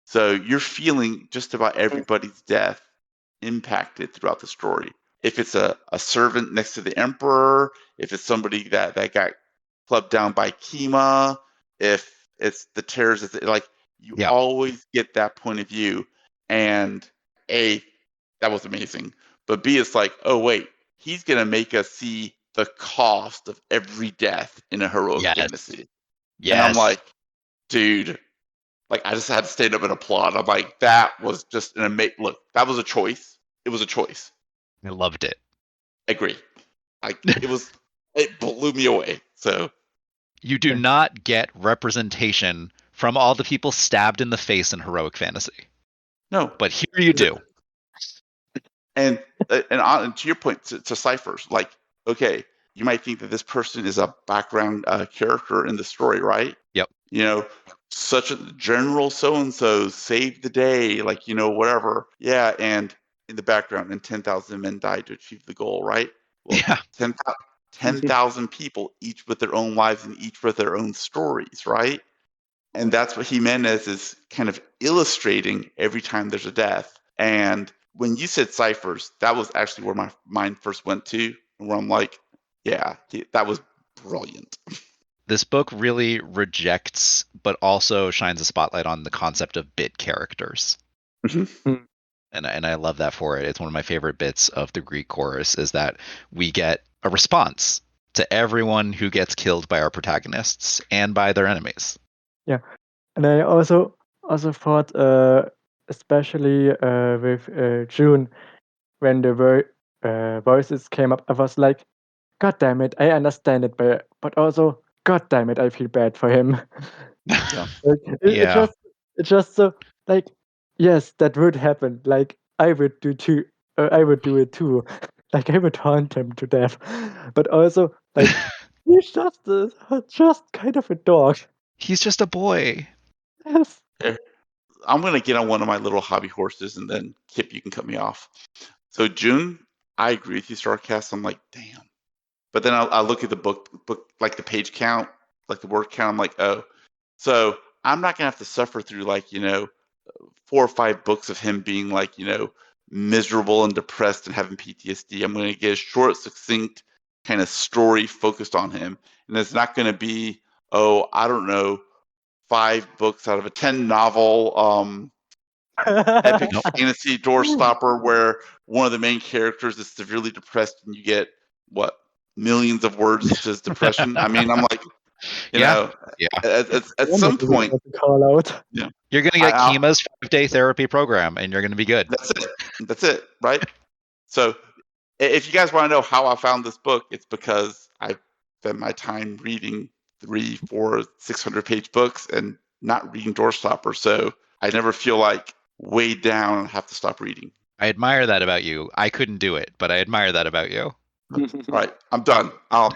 So you're feeling just about everybody's death impacted throughout the story. If it's a servant next to the emperor, if it's somebody that got clubbed down by Kima, if it's the terrorists, like you Yeah. always get that point of view. And A, that was amazing. But B, it's like, oh wait, he's gonna make us see the cost of every death in a heroic Yes. fantasy. Yes. And I'm like, dude, like I just had to stand up and applaud. I'm like, that was just an amazing look. That was a choice. It was a choice. I loved it. Agree. Like it blew me away. So you do not get representation from all the people stabbed in the face in heroic fantasy. No, but here you do. And to your point, to ciphers, like, okay, you might think that this person is a background character in the story, right? Yep. You know, such a general so-and-so saved the day, like, you know, whatever. Yeah, and in the background, and 10,000 men died to achieve the goal, right? Well, Yeah. 10,000 people, each with their own lives and each with their own stories, right? And that's what Jimenez is kind of illustrating every time there's a death. And when you said ciphers, that was actually where my mind first went to, where I'm like, yeah, that was brilliant. This book really rejects, but also shines a spotlight on the concept of bit characters. Mm-hmm. And I love that for it. It's one of my favorite bits of the Greek chorus is that we get a response to everyone who gets killed by our protagonists and by their enemies. Yeah. And I also also thought, especially with June, when the voices came up, I was like, God damn it, I understand it, but also, God damn it, I feel bad for him. Yeah. Like, Yeah. it's just so like, yes, that would happen. Like I would do too. I would do it too. Like I would haunt him to death. But also, like he's just kind of a dog. He's just a boy. Yes. Here, I'm going to get on one of my little hobby horses, and then Kip, you can cut me off. So June, I agree with you, Starkast. I'm like, damn. But then I look at the book, like the page count, like the word count. I'm like, oh, so I'm not gonna have to suffer through 4 or 5 books of him being miserable and depressed and having PTSD. I'm going to get a short, succinct kind of story focused on him, and it's not going to be, oh, I don't know, 5 books out of a 10 novel epic Nope. fantasy doorstopper where one of the main characters is severely depressed and you get what, millions of words to his depression. I mean, I'm like, Yeah. Yeah. at some Wonderful point, was a call out. yeah, You're gonna get I, Kima's 5-day therapy program, and you're gonna be good. that's it, right? So if you guys want to know how I found this book, it's because I spent my time reading 3, 4, 600-page books and not reading doorstopper. So I never feel like weighed down and have to stop reading. I admire that about you. I couldn't do it, but I admire that about you. All right, I'm done. I'll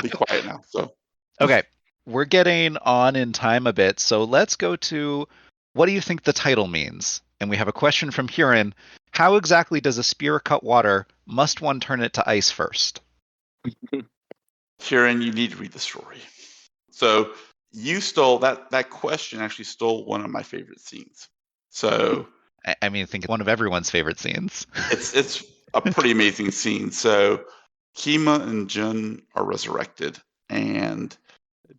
be quiet now. So Okay, we're getting on in time a bit, so let's go to what do you think the title means? And we have a question from Huron. How exactly does a spear cut water? Must one turn it to ice first? Kieran, you need to read the story. So you stole that question. Actually, stole one of my favorite scenes. So I mean, I think one of everyone's favorite scenes. it's a pretty amazing scene. So Kima and Jun are resurrected, and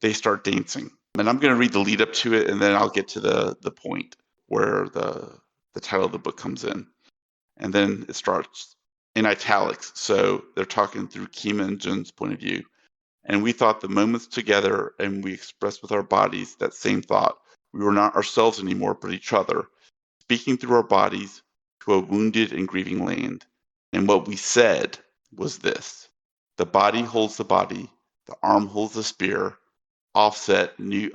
they start dancing. And I'm going to read the lead up to it, and then I'll get to the point where the title of the book comes in. And then it starts in italics. So they're talking through Kima and Jun's point of view. And we thought the moments together, and we expressed with our bodies that same thought. We were not ourselves anymore, but each other, speaking through our bodies to a wounded and grieving land. And what we said was this: the body holds the body, the arm holds the spear, offset, new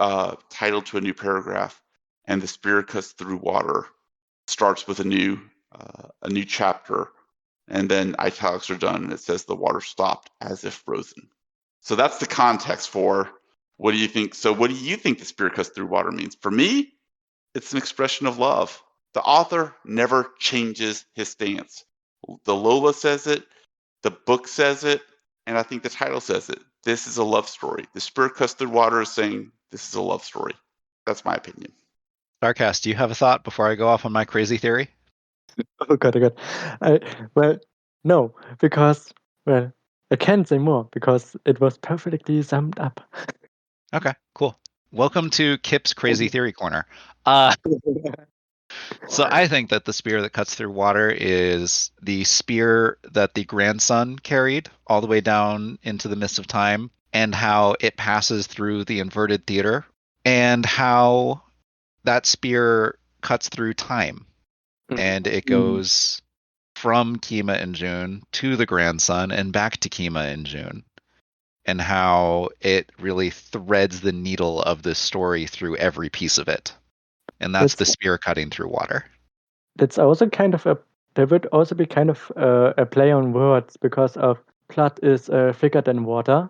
title to a new paragraph, and the spear cuts through water, starts with a new chapter, and then italics are done, and it says the water stopped as if frozen. So that's the context for what do you think? So what do you think the spear cuts through water means? For me, it's an expression of love. The author never changes his stance. The Lola says it, the book says it, and I think the title says it. This is a love story. The spear cuts through water is saying this is a love story. That's my opinion. Starcast, do you have a thought before I go off on my crazy theory? Oh god, oh god. Well, no, because I can't say more because it was perfectly summed up. Okay, cool. Welcome to Kip's Crazy Theory Corner. So I think that the spear that cuts through water is the spear that the grandson carried all the way down into the mist of time, and how it passes through the inverted theater, and how that spear cuts through time, and it goes from Kima and June to the grandson and back to Kima and June, and how it really threads the needle of this story through every piece of it. And that's the spear cutting through water. That's also kind of there would also be kind of a play on words because of blood is thicker than water.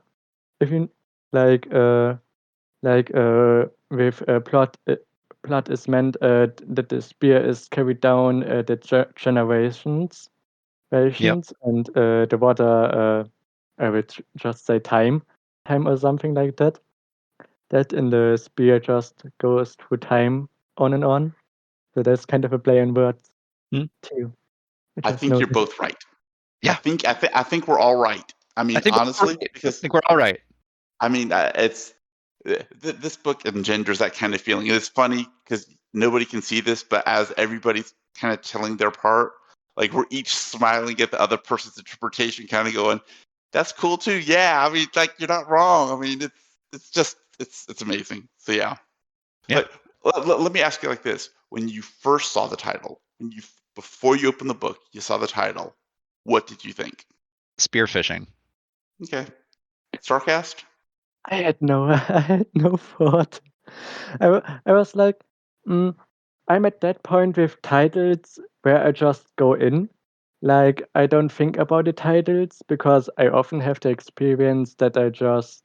If you like with blood is meant that the spear is carried down the generations, and the water I would just say time or something like that. That in the spear just goes through time on and on. So there's kind of a play on words too. I think you're both right. Yeah. I think we're all right. I mean, honestly, because I think we're all right. I mean, it's this book engenders that kind of feeling. It's funny because nobody can see this, but as everybody's kind of telling their part, like we're each smiling at the other person's interpretation, kind of going, "That's cool too." Yeah, I mean, like you're not wrong. I mean, it's just it's amazing. So yeah. Yeah. But let me ask you like this: when you first saw the title, before you opened the book, you saw the title. What did you think? Spearfishing. Okay, Starkast. I had no thought. I was like, I'm at that point with titles where I just go in. Like, I don't think about the titles because I often have the experience that I just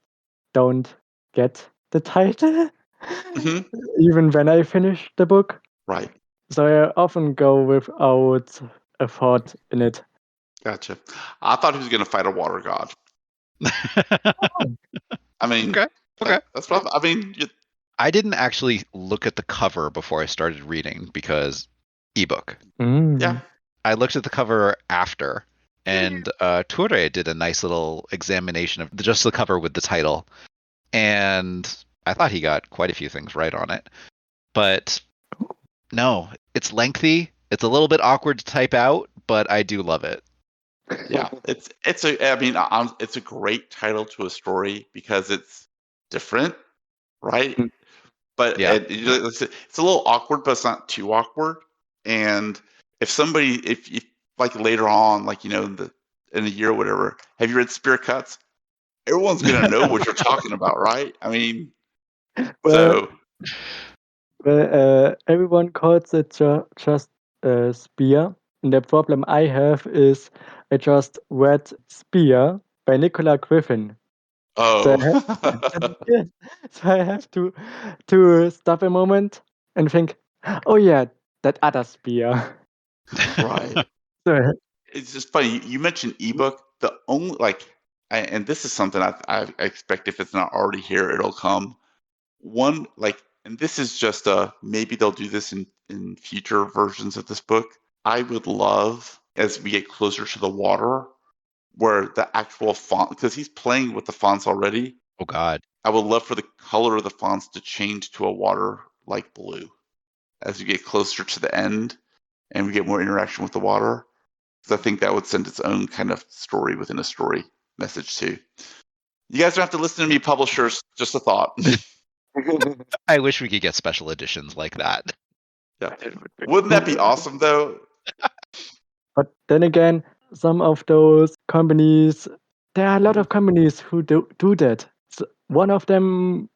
don't get the title, hmm even when I finish the book. Right. So I often go without a thought in it. Gotcha. I thought he was going to fight a water god. I mean, Okay. Okay. that's what I mean. I didn't actually look at the cover before I started reading because ebook. Yeah. I looked at the cover after, and Ture did a nice little examination of just the cover with the title, and I thought he got quite a few things right on it. But no, it's lengthy. It's a little bit awkward to type out, but I do love it. Yeah, it's a great title to a story because it's different, right? Mm. But Yeah. it's a little awkward, but it's not too awkward. And if like later on, like in a year or whatever, have you read Spear Cuts? Everyone's gonna know what you're talking about, right? I mean, Well, so everyone calls it just Spear. And the problem I have is I just read Spear by Nicola Griffin. So oh, yeah, so I have to stop a moment and think, oh yeah, that other Spear. right. So, It's just funny. You mentioned ebook. The only and this is something I expect if it's not already here, it'll come. One and this is just maybe they'll do this in future versions of this book. I would love as we get closer to the water, where the actual font, because he's playing with the fonts already. Oh God. I would love for the color of the fonts to change to a water like blue as we get closer to the end and we get more interaction with the water. Because I think that would send its own kind of story within a story message too. You guys don't have to listen to me, publishers. Just a thought. I wish we could get special editions like that. Yeah. Wouldn't that be awesome though? but then again, some of those companies, there are a lot of companies who do that. So one of them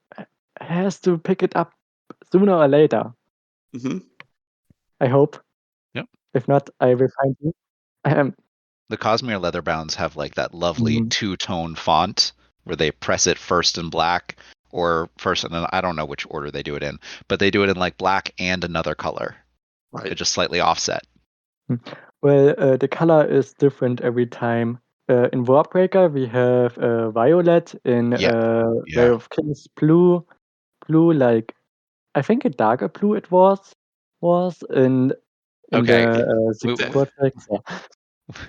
has to pick it up sooner or later. hmm I hope. Yep. If not, I will find you. The Cosmere Leatherbounds have like that lovely Mm. two-tone font where they press it first in black or first in I don't know which order they do it in, but they do it in like black and another color. Right. It just slightly offset. Well, the color is different every time. In Warbreaker, we have violet. In Yeah. Way Yeah. of Kings, blue. Blue, like I think a darker blue it was in Okay. the Secret That- Projects.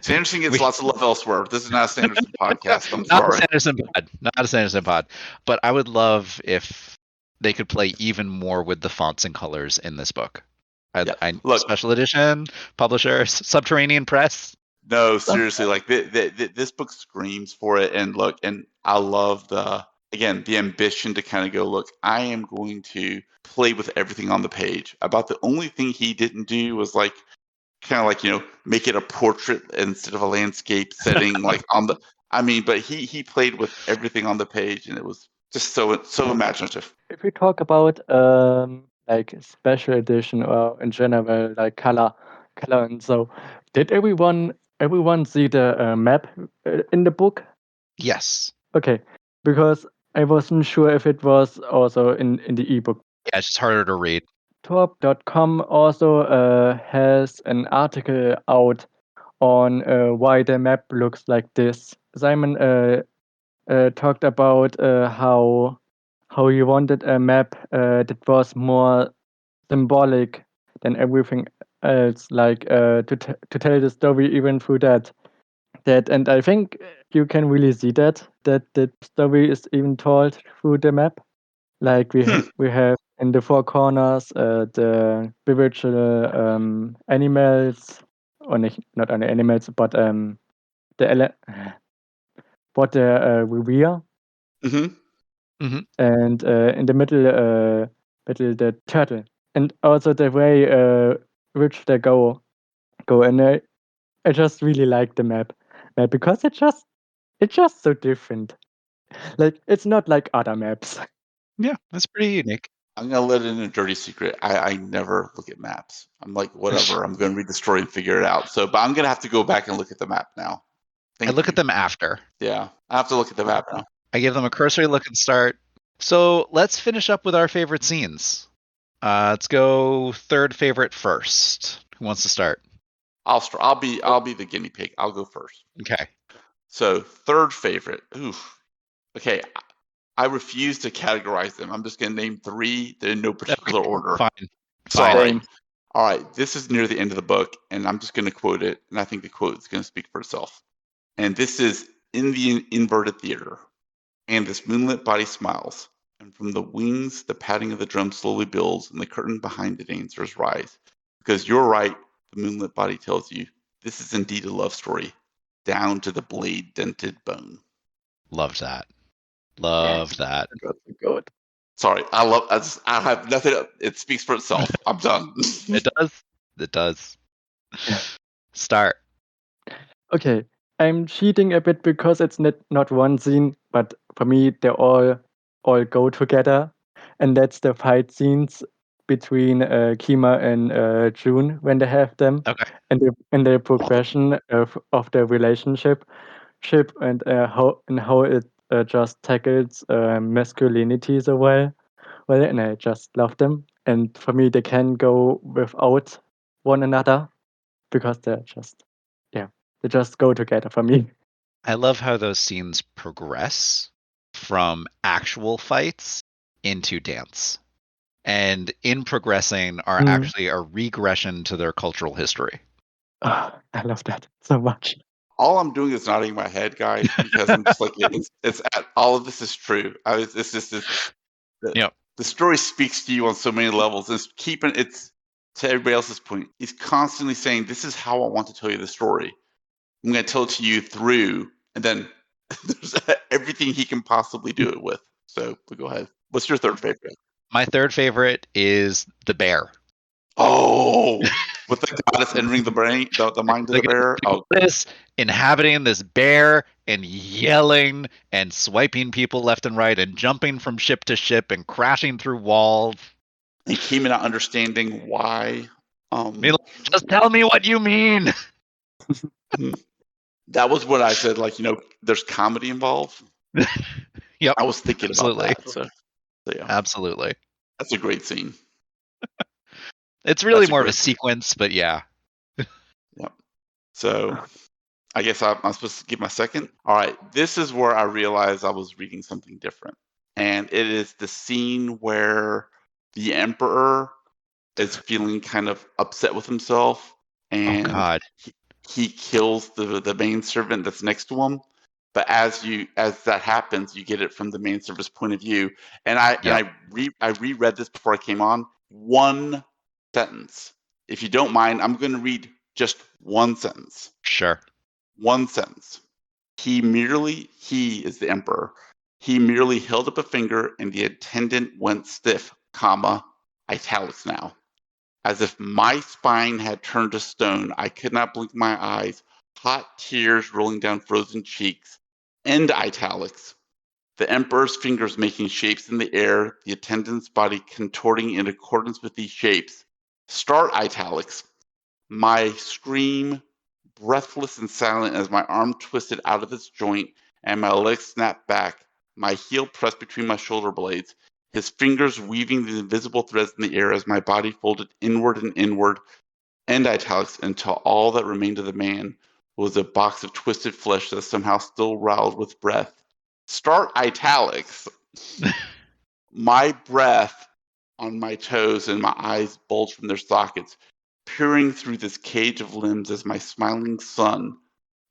Sanderson gets We lots of love elsewhere. This is not a Sanderson podcast. I'm not a sorry. Sanderson pod. Not a Sanderson pod. But I would love if they could play even more with the fonts and colors in this book. Yeah. I Look, special edition, publishers, Subterranean Press. no, seriously, like this book screams for it. And look, and I love the ambition to kind of go, look, I am going to play with everything on the page. About the only thing he didn't do was like kind of like make it a portrait instead of a landscape setting like on the. I mean, but he played with everything on the page, and it was just so imaginative. If we talk about like special edition or in general like color and so, did everyone see the map in the book? Yes. Okay, because I wasn't sure if it was also in the ebook. Yeah, it's just harder to read. Torp.com also has an article out on why the map looks like this. Simon talked about how he wanted a map that was more symbolic than everything else, like to tell the story even through that. And I think you can really see that the story is even told through the map. Like we have in the four corners the spiritual animals, or not only animals, but the what they revere. hmm hmm And in the middle, battle the turtle, and also the way which they go, and I just really like the map because it's just so different. Like it's not like other maps. Yeah, that's pretty unique. I'm gonna let in a dirty secret. I never look at maps. I'm like, whatever. I'm gonna read the story and figure it out. So, but I'm gonna have to go back and look at the map now. I look at them after. Yeah, I have to look at the map now. I give them a cursory look and start. So let's finish up with our favorite scenes. Let's go third favorite first. Who wants to start? I'll be the guinea pig. I'll go first. Okay. So third favorite. Oof. Okay. I refuse to categorize them. I'm just gonna name three. They're in no particular order. Fine. Sorry. All right. This is near the end of the book, and I'm just gonna quote it, and I think the quote is gonna speak for itself. And this is in the inverted theater. And this moonlit body smiles, and from the wings the padding of the drum slowly builds, and the curtain behind the dancers rise. Because you're right, the moonlit body tells you, this is indeed a love story, down to the blade dented bone. Loved that. Loved that. Good. Sorry, I have nothing. It speaks for itself. I'm done. It does. It does. Start. Okay, I'm cheating a bit because it's not one scene, but for me they all go together, and that's the fight scenes between Kima and June when they have them, Okay. and the progression of the relationship, and how it just tackles masculinity so well. Well, and I just love them. And for me, they can go without one another because they just go together for me. I love how those scenes progress from actual fights into dance. And in progressing are actually a regression to their cultural history. Oh, I love that so much. All I'm doing is nodding my head, guys, because I'm just like all of this is true. The story speaks to you on so many levels. It's to everybody else's point. He's constantly saying, "This is how I want to tell you the story. I'm going to tell it to you through," and then there's everything he can possibly do it with. So, but go ahead. What's your third favorite? My third favorite is the bear. Oh, with the goddess entering the brain, the mind of the bear. Oh, This inhabiting this bear and yelling and swiping people left and right and jumping from ship to ship and crashing through walls. and Kima not understanding why. Just tell me what you mean. That was what I said. Like, there's comedy involved. Yep. I was thinking Absolutely. about that. So yeah. Absolutely. That's a great scene. It's really more of a sequence, but yeah. Yep. So I guess I'm supposed to give my second. All right. This is where I realized I was reading something different. And it is the scene where the Emperor is feeling kind of upset with himself. And he kills the maidservant that's next to him. But as that happens, you get it from the maidservant's point of view. And I reread this before I came on. One sentence. If you don't mind, I'm going to read just one sentence. Sure. One sentence. He is the Emperor. He merely held up a finger and the attendant went stiff, italics now. As if my spine had turned to stone, I could not blink my eyes, hot tears rolling down frozen cheeks. End italics. The Emperor's fingers making shapes in the air, the attendant's body contorting in accordance with these shapes. Start italics. My scream, breathless and silent as my arm twisted out of its joint and my leg snapped back, my heel pressed between my shoulder blades, his fingers weaving the invisible threads in the air as my body folded inward and inward, end italics, until all that remained of the man was a box of twisted flesh that somehow still riled with breath. Start italics. My breath on my toes and my eyes bulged from their sockets, peering through this cage of limbs as my smiling son,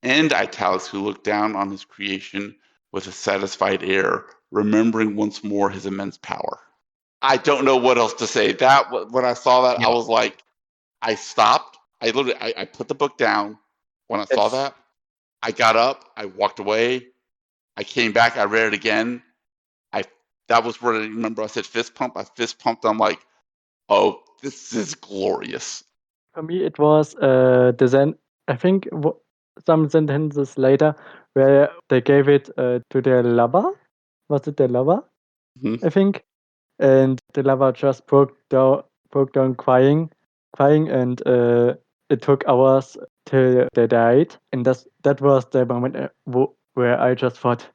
end italics, who looked down on his creation with a satisfied air, remembering once more his immense power. I don't know what else to say. When I saw that, I was like, I stopped. I put the book down when I saw that. I got up. I walked away. I came back. I read it again. I that was where I remember I said fist pump. I fist pumped. I'm like, oh, this is glorious. For me, it was I think some sentences later where they gave it to their lover. Was it their lover? Mhm. I think, and the lover just broke down crying, and it took hours till they died. And that was the moment where I just thought,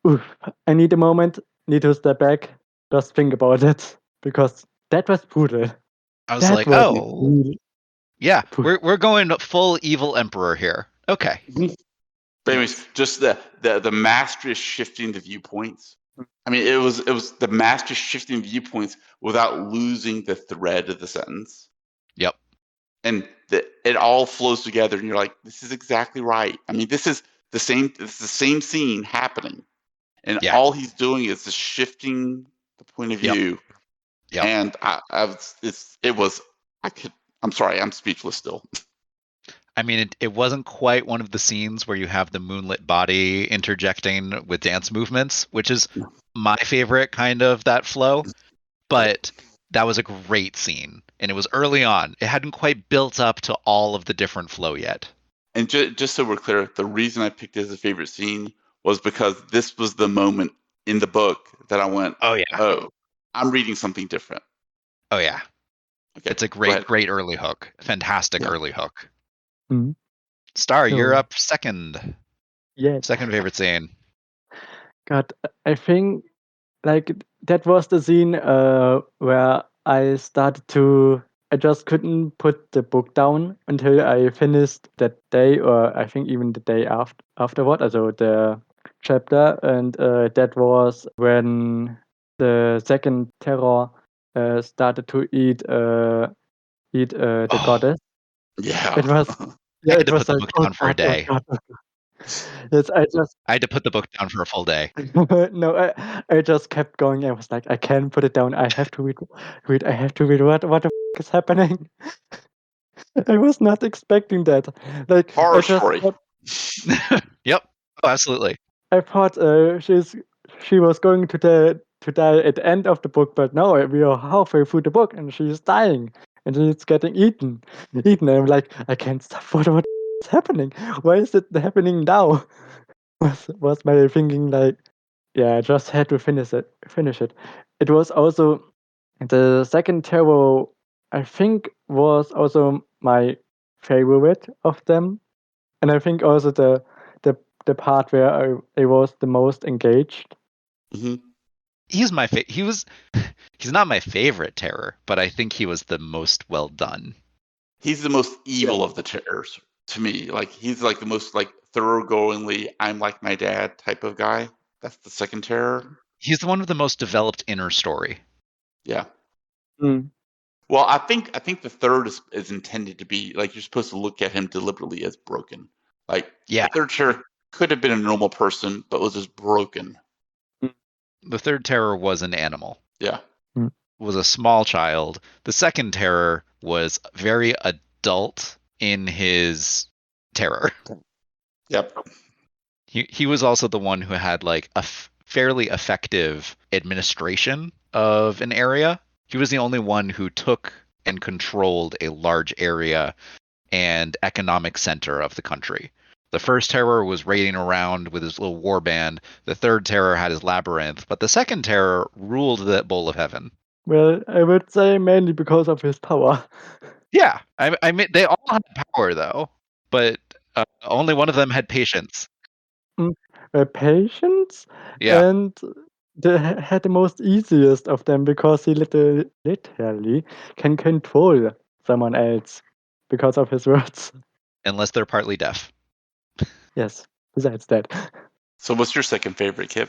oof, I need a moment, need to step back, just think about it, because that was brutal. I was That like, was oh, really yeah, brutal. we're going full evil emperor here. Okay. Mhm. But anyways, just the mastery of shifting the viewpoints. I mean, it was the mastery of shifting viewpoints without losing the thread of the sentence. Yep. And it all flows together, and you're like, this is exactly right. I mean, this is the same scene happening, and Yeah. all he's doing is just shifting the point of Yep. view. Yep. And I'm sorry, I'm speechless still. I mean, it wasn't quite one of the scenes where you have the moonlit body interjecting with dance movements, which is my favorite kind of that flow. But that was a great scene, and it was early on. It hadn't quite built up to all of the different flow yet. And just so we're clear, the reason I picked it as a favorite scene was because this was the moment in the book that I went, Oh yeah. oh, I'm reading something different. Oh yeah. Okay, It's a go ahead. great early hook. Fantastic Yeah. early hook. Mhm. Star, you're So, up second. yeah, Second favorite scene. God, I think like that was the scene where I just couldn't put the book down until I finished that day, or I think even the day afterward, also the chapter. And that was when the second terror started to eat the Oh, goddess. Yeah. It was, I yeah, had it to was put the like, book oh down for a God, oh day. God, oh God. Yes, I just I had to put the book down for a full day. no, I just kept going. I was like, I can't put it down. I have to read. I have to read. What the is happening? I was not expecting that. Like, Horror story. Yep. Oh, absolutely. I thought she was going to die at the end of the book, but no, we are halfway through the book and she's dying and she's getting eaten. And I'm like, I can't stop. What is happening? Why is it happening now? Was my thinking like, yeah, I just had to finish it. It was also the second tarot, I think, was also my favorite of them. And I think also the the part where I was the most engaged. Hmm. He's my he's not my favorite terror, but I think he was the most well done. He's the most Yeah. evil of the terrors to me. Like he's like the most like thoroughgoingly I'm like my dad type of guy. That's the second terror. He's the one with the most developed inner story. Yeah. Mm. Well, I think the third is intended to be like you're supposed to look at him deliberately as broken. Like Yeah. the third terror could have been a normal person, but was just broken. The third terror was an animal. Yeah. Was a small child. The second terror was very adult in his terror. Yep. He was also the one who had like a fairly effective administration of an area. He was the only one who took and controlled a large area and economic center of the country. The first terror was raiding around with his little war band. The third terror had his labyrinth, but the second terror ruled that bowl of heaven. Well, I would say mainly because of his power. Yeah, I mean they all had power though, but only one of them had patience. Mm. Patience, Yeah, and had the most easiest of them because he literally can control someone else because of his words. unless they're partly deaf. Yes, besides that. So what's your second favorite, Kip?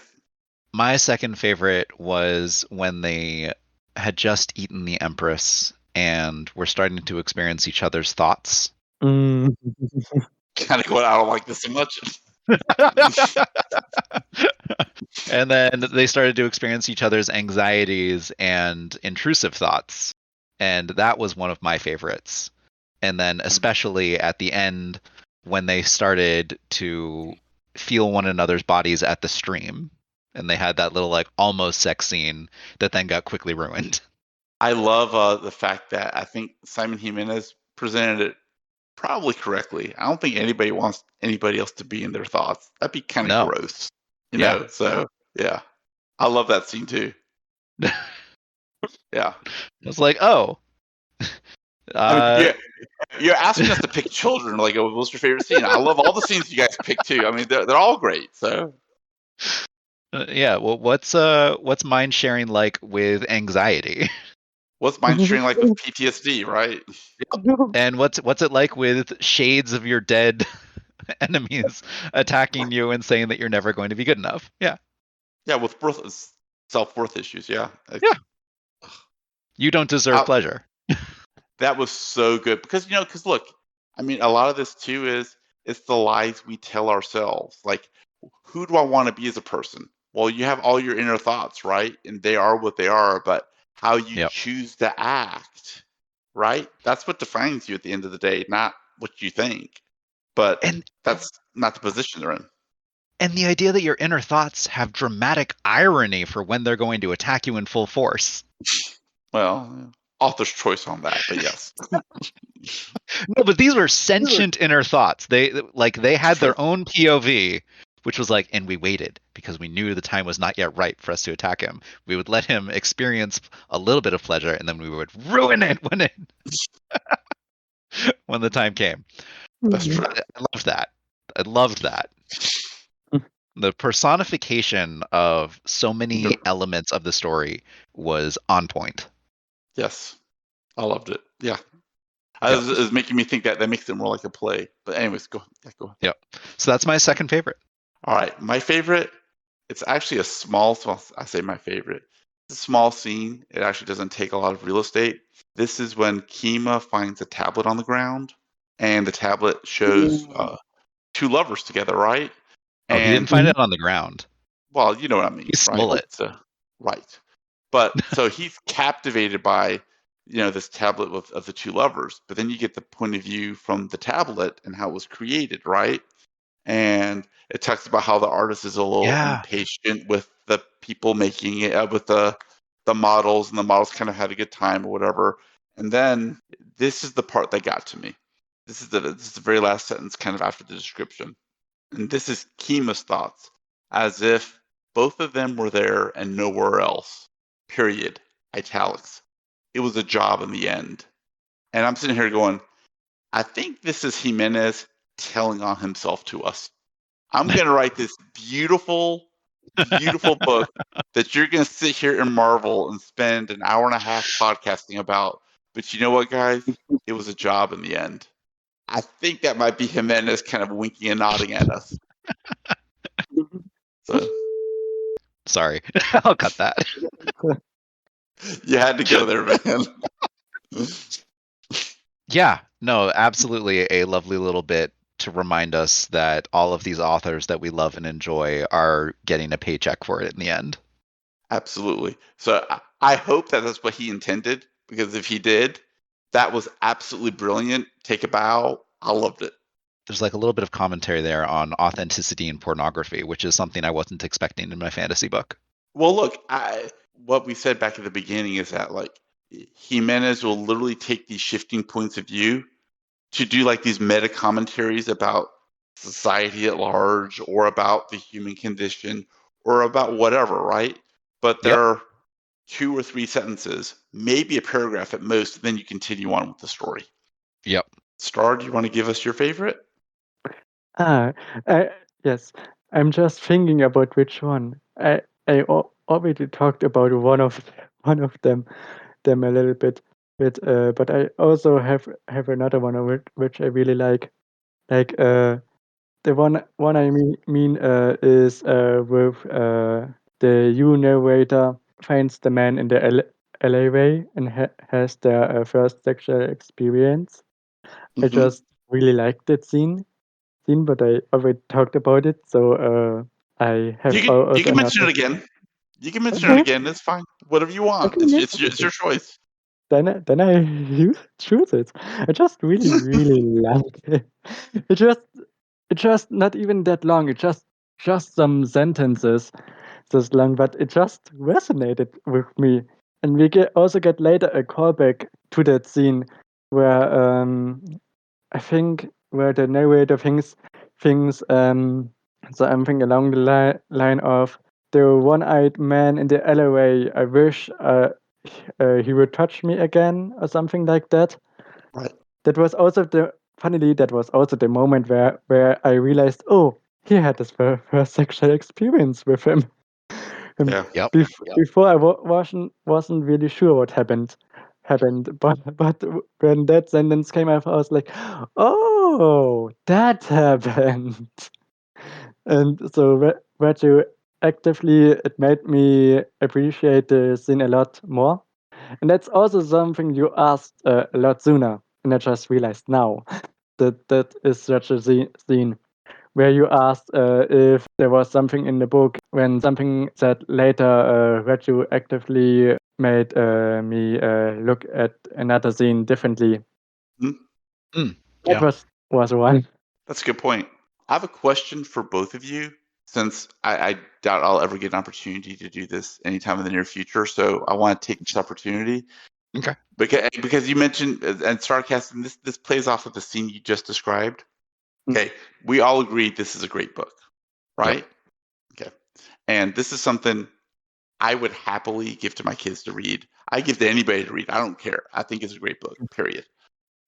My second favorite was when they had just eaten the Empress and were starting to experience each other's thoughts. Mm. Kind of what I don't like this so much. And then they started to experience each other's anxieties and intrusive thoughts. And that was one of my favorites. And then, especially at the end, when they started to feel one another's bodies at the stream. and they had that little like almost sex scene that then got quickly ruined. I love the fact that I think Simon Jimenez presented it probably correctly. I don't think anybody wants anybody else to be in their thoughts. That'd be kind of No. gross, you Yeah. know? So, yeah. I love that scene too. Yeah. It's like, oh. I mean, you're asking us to pick children. Like, what's your favorite scene? I love all the scenes you guys pick too. I mean, they're all great. So, yeah. Well, what's mind sharing like with anxiety? what's mind sharing like with PTSD, right? And what's it like with shades of your dead enemies attacking you and saying that you're never going to be good enough? Yeah. Yeah, with self-worth issues. Yeah. Yeah. You don't deserve pleasure. That was so good because look, I mean, a lot of this too is it's the lies we tell ourselves. Like, who do I want to be as a person? Well, you have all your inner thoughts, right? And they are what they are, but how you choose to act, right? That's what defines you at the end of the day, not what you think. But that's not the position they're in. And the idea that your inner thoughts have dramatic irony for when they're going to attack you in full force. Well, author's choice on that, but yes. No, but these were sentient inner thoughts. They had their own POV, which was like, and we waited because we knew the time was not yet right for us to attack him. We would let him experience a little bit of pleasure, and then we would ruin it when the time came. That's true. I loved that. The personification of so many elements of the story was on point. Yes, I loved it. Yeah. It was making me think that makes it more like a play. But anyways, go ahead. Yep. So that's my second favorite. All right. My favorite, it's actually a small, I say my favorite. It's a small scene. It actually doesn't take a lot of real estate. This is when Kima finds a tablet on the ground, and the tablet shows two lovers together, right? And he didn't find it on the ground. Well, you know what I mean. He stole it. So, right. But so he's captivated by this tablet of the two lovers, but then you get the point of view from the tablet and how it was created, right? And it talks about how the artist is a little impatient with the people making it, with the models, and the models kind of had a good time or whatever. And then this is the part that got to me. This is the very last sentence, kind of after the description, and this is Kima's thoughts, as if both of them were there and nowhere else. Period. Italics. It was a job in the end. And I'm sitting here going, I think this is Jimenez telling on himself to us. I'm going to write this beautiful, beautiful book that you're going to sit here and marvel and spend an hour and a half podcasting about. But you know what, guys? It was a job in the end. I think that might be Jimenez kind of winking and nodding at us. So, sorry, I'll cut that. You had to go there, man. Yeah, no, absolutely a lovely little bit to remind us that all of these authors that we love and enjoy are getting a paycheck for it in the end. Absolutely. So I hope that that's what he intended, because if he did, that was absolutely brilliant. Take a bow. I loved it. There's like a little bit of commentary there on authenticity and pornography, which is something I wasn't expecting in my fantasy book. Well, look, what we said back at the beginning is that like Jimenez will literally take these shifting points of view to do like these meta commentaries about society at large, or about the human condition, or about whatever, right? But there are 2 or 3 sentences, maybe a paragraph at most, then you continue on with the story. Yep. Star, do you want to give us your favorite? Yes. I'm just thinking about which one. I already talked about one of them a little bit, but I also have another one of it which I really like. Like the one I mean is with the narrator finds the man in the alleyway and has their first sexual experience. I just really liked that scene, but I already talked about it, so I have you can mention it again. You can mention it again. It's fine. Whatever you want. Okay, It's your choice. Then I choose it. I just really really like it. It's just not even that long. It's just some sentences. this long, but it just resonated with me. And we also get later a callback to that scene where I think where the narrator thinks something along the line of the one-eyed man in the alleyway. I wish he would touch me again, or something like that. Right. That was also the moment where I realized, oh, he had his first sexual experience with him. And Yeah. Yep. before I wasn't really sure what happened, but when that sentence came out, I was like, oh, that happened. And so retroactively, it made me appreciate the scene a lot more. And that's also something you asked a lot sooner, and I just realized now that is such a scene where you asked if there was something in the book when something said later retroactively made me look at another scene differently. Mm. That Yeah. was one. That's a good point. I have a question for both of you, since I doubt I'll ever get an opportunity to do this anytime in the near future. So I want to take this opportunity. Okay. Because you mentioned, and Starkast, and this plays off of the scene you just described. Okay, we all agree this is a great book, right? Okay, and this is something I would happily give to my kids to read. I give to anybody to read. I don't care. I think it's a great book. Period.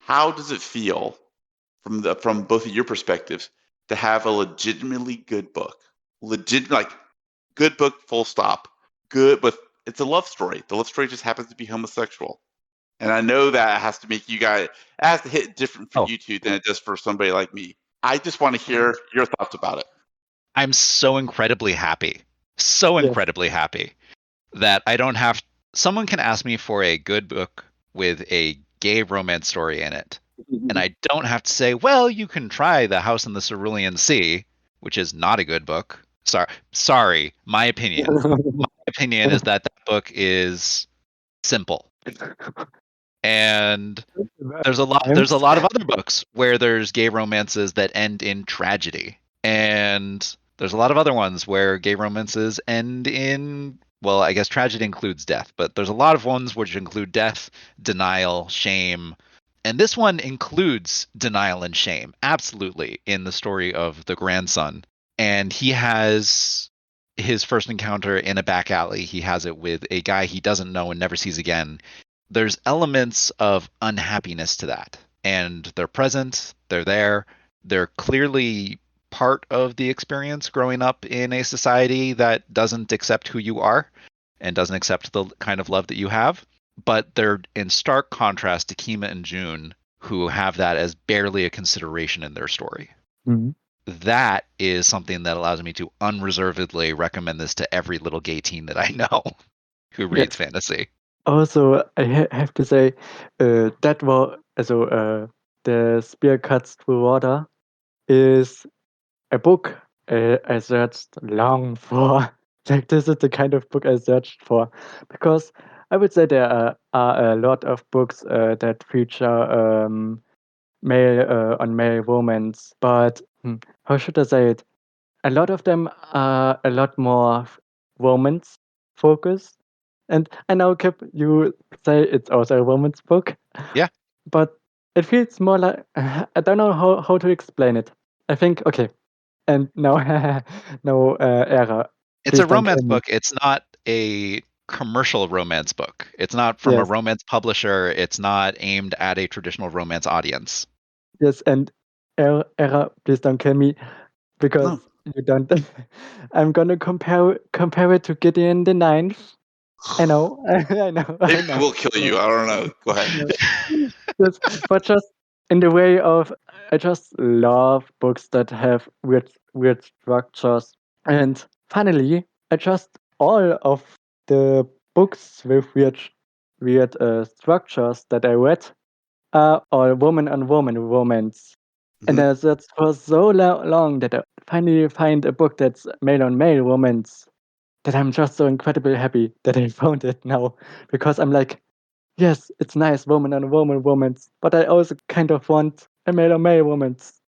How does it feel from both of your perspectives to have a legitimately good book, like good book, full stop, good, but it's a love story. The love story just happens to be homosexual. And I know that has to make you guys, it has to hit different for Oh. you two than it does for somebody like me. I just want to hear your thoughts about it. I'm so incredibly happy. So Yes. incredibly happy that I don't have someone can ask me for a good book with a gay romance story in it. And I don't have to say, well, you can try The House in the Cerulean Sea, which is not a good book. Sorry, my opinion. My opinion is that that book is simple. And there's a lot of other books where there's gay romances that end in tragedy. And there's a lot of other ones where gay romances end in, well, I guess tragedy includes death, but there's a lot of ones which include death, denial, shame. And this one includes denial and shame, absolutely, in the story of the grandson. And he has his first encounter in a back alley. He has it with a guy he doesn't know and never sees again. There's elements of unhappiness to that. And they're present, they're there, they're clearly part of the experience growing up in a society that doesn't accept who you are and doesn't accept the kind of love that you have. But they're in stark contrast to Kima and June, who have that as barely a consideration in their story. Mm-hmm. That is something that allows me to unreservedly recommend this to every little gay teen that I know who reads fantasy. Also, I have to say that was the Spear Cuts Through Water is a book I searched long for. Like this is the kind of book I searched for because I would say there are a lot of books that feature male on male romance, but how should I say it? A lot of them are a lot more romance focused. And I know, Kip, you say it's also a romance book. Yeah. But it feels more like I don't know how to explain it. I think okay, and now no error. It's Please a don't romance kill me. book. It's not a commercial romance book. It's not from a Yes, romance publisher. It's not aimed at a traditional romance audience. yes, and error. Please don't kill me because No. you don't. I'm gonna compare it to Gideon the Ninth. I know, I know, I Maybe I know. will kill you. I don't know. Go ahead. Yes, but just in the way of I just love books that have weird structures. And finally, I just all of the books with weird structures that I read are all woman on woman romance. And Mhm. I searched for so long that I finally find a book that's male on male romance that I'm just so incredibly happy that I found it now because I'm like, yes, it's nice, woman on woman romance, but I also kind of want a male on male romance.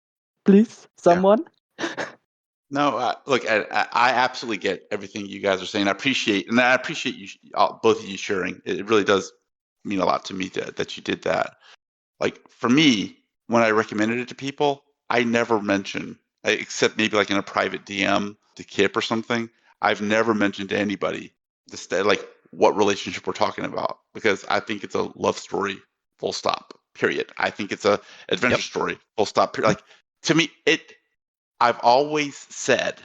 Please, Yeah. someone? No, look, I absolutely get everything you guys are saying. I appreciate you, both of you sharing. It really does mean a lot to me that you did that. Like for me, when I recommended it to people, I never mention, except maybe like in a private DM to Kip or something. I've never mentioned to anybody like what relationship we're talking about, because I think it's a love story, full stop, period. I think it's a adventure story, full stop, period. Like to me, I've always said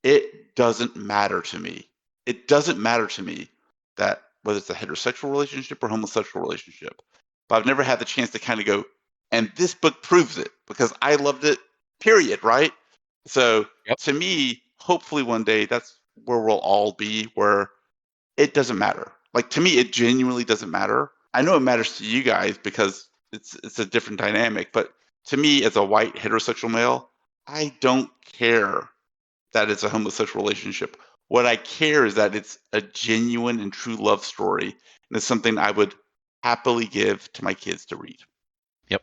it doesn't matter to me. It doesn't matter to me that whether it's a heterosexual relationship or homosexual relationship. But I've never had the chance to kind of go, and this book proves it because I loved it, period, right? So to me, hopefully one day that's where we'll all be, where it doesn't matter. Like to me, it genuinely doesn't matter. I know it matters to you guys because it's a different dynamic, but to me, as a white heterosexual male, I don't care that it's a homosexual relationship. What I care is that it's a genuine and true love story, and it's something I would happily give to my kids to read. Yep.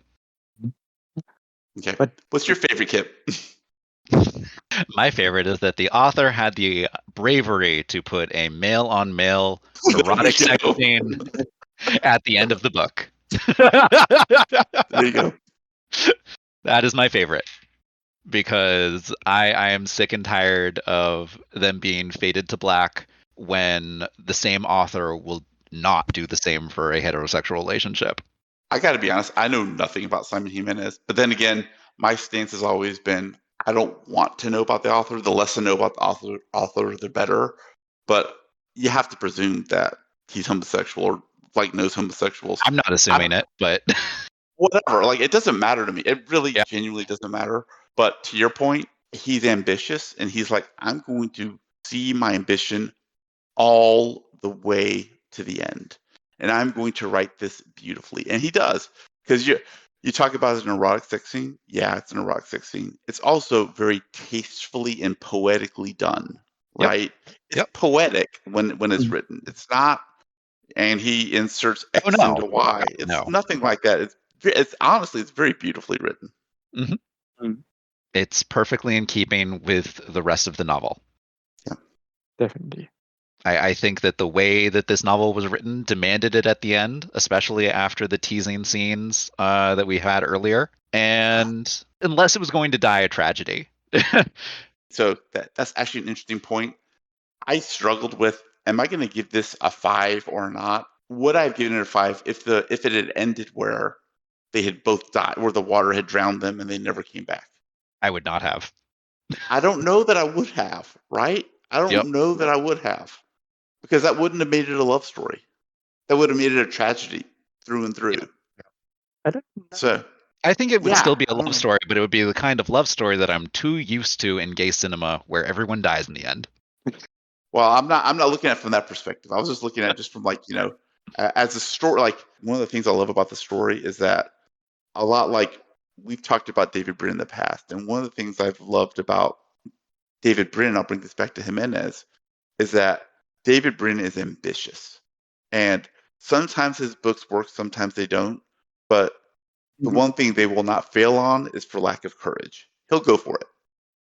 Okay. But what's your favorite, Kip? My favorite is that the author had the bravery to put a male-on-male erotic sex scene at the end of the book. There you go. That is my favorite, because I am sick and tired of them being faded to black when the same author will not do the same for a heterosexual relationship. I got to be honest, I know nothing about Simon Jimenez, but then again, my stance has always been I don't want to know about the author. The less I know about the author, the better. But you have to presume that he's homosexual or like knows homosexuals. I'm not assuming it, but Whatever. Like it doesn't matter to me. It really yeah. genuinely doesn't matter. But to your point, he's ambitious and he's like, I'm going to see my ambition all the way to the end. And I'm going to write this beautifully. And he does. Because you talk about it as an erotic sex scene. Yeah, it's an erotic sex scene. It's also very tastefully and poetically done. Right? It's poetic when it's written. It's not, and he inserts X into Y. It's nothing like that. It's honestly, it's very beautifully written. Mm-hmm. It's perfectly in keeping with the rest of the novel. Yeah, definitely. I think that the way that this novel was written demanded it at the end, especially after the teasing scenes that we had earlier. And unless it was going to die a tragedy. So that's actually an interesting point. I struggled with, am I going to give this a 5 or not? Would I have given it a 5 if it had ended where they had both died, where the water had drowned them and they never came back? I would not have. I don't know that I would have, right? I don't know that I would have, because that wouldn't have made it a love story. That would have made it a tragedy through and through. I don't know. So I think it would still be a love story, but it would be the kind of love story that I'm too used to in gay cinema, where everyone dies in the end. Well, I'm not looking at it from that perspective. I was just looking at it just from like, as a story. Like one of the things I love about the story is that a lot like we've talked about David Brin in the past, and one of the things I've loved about David Brin, I'll bring this back to Jimenez, is that David Brin is ambitious, and sometimes his books work, sometimes they don't. But the one thing they will not fail on is for lack of courage. He'll go for it.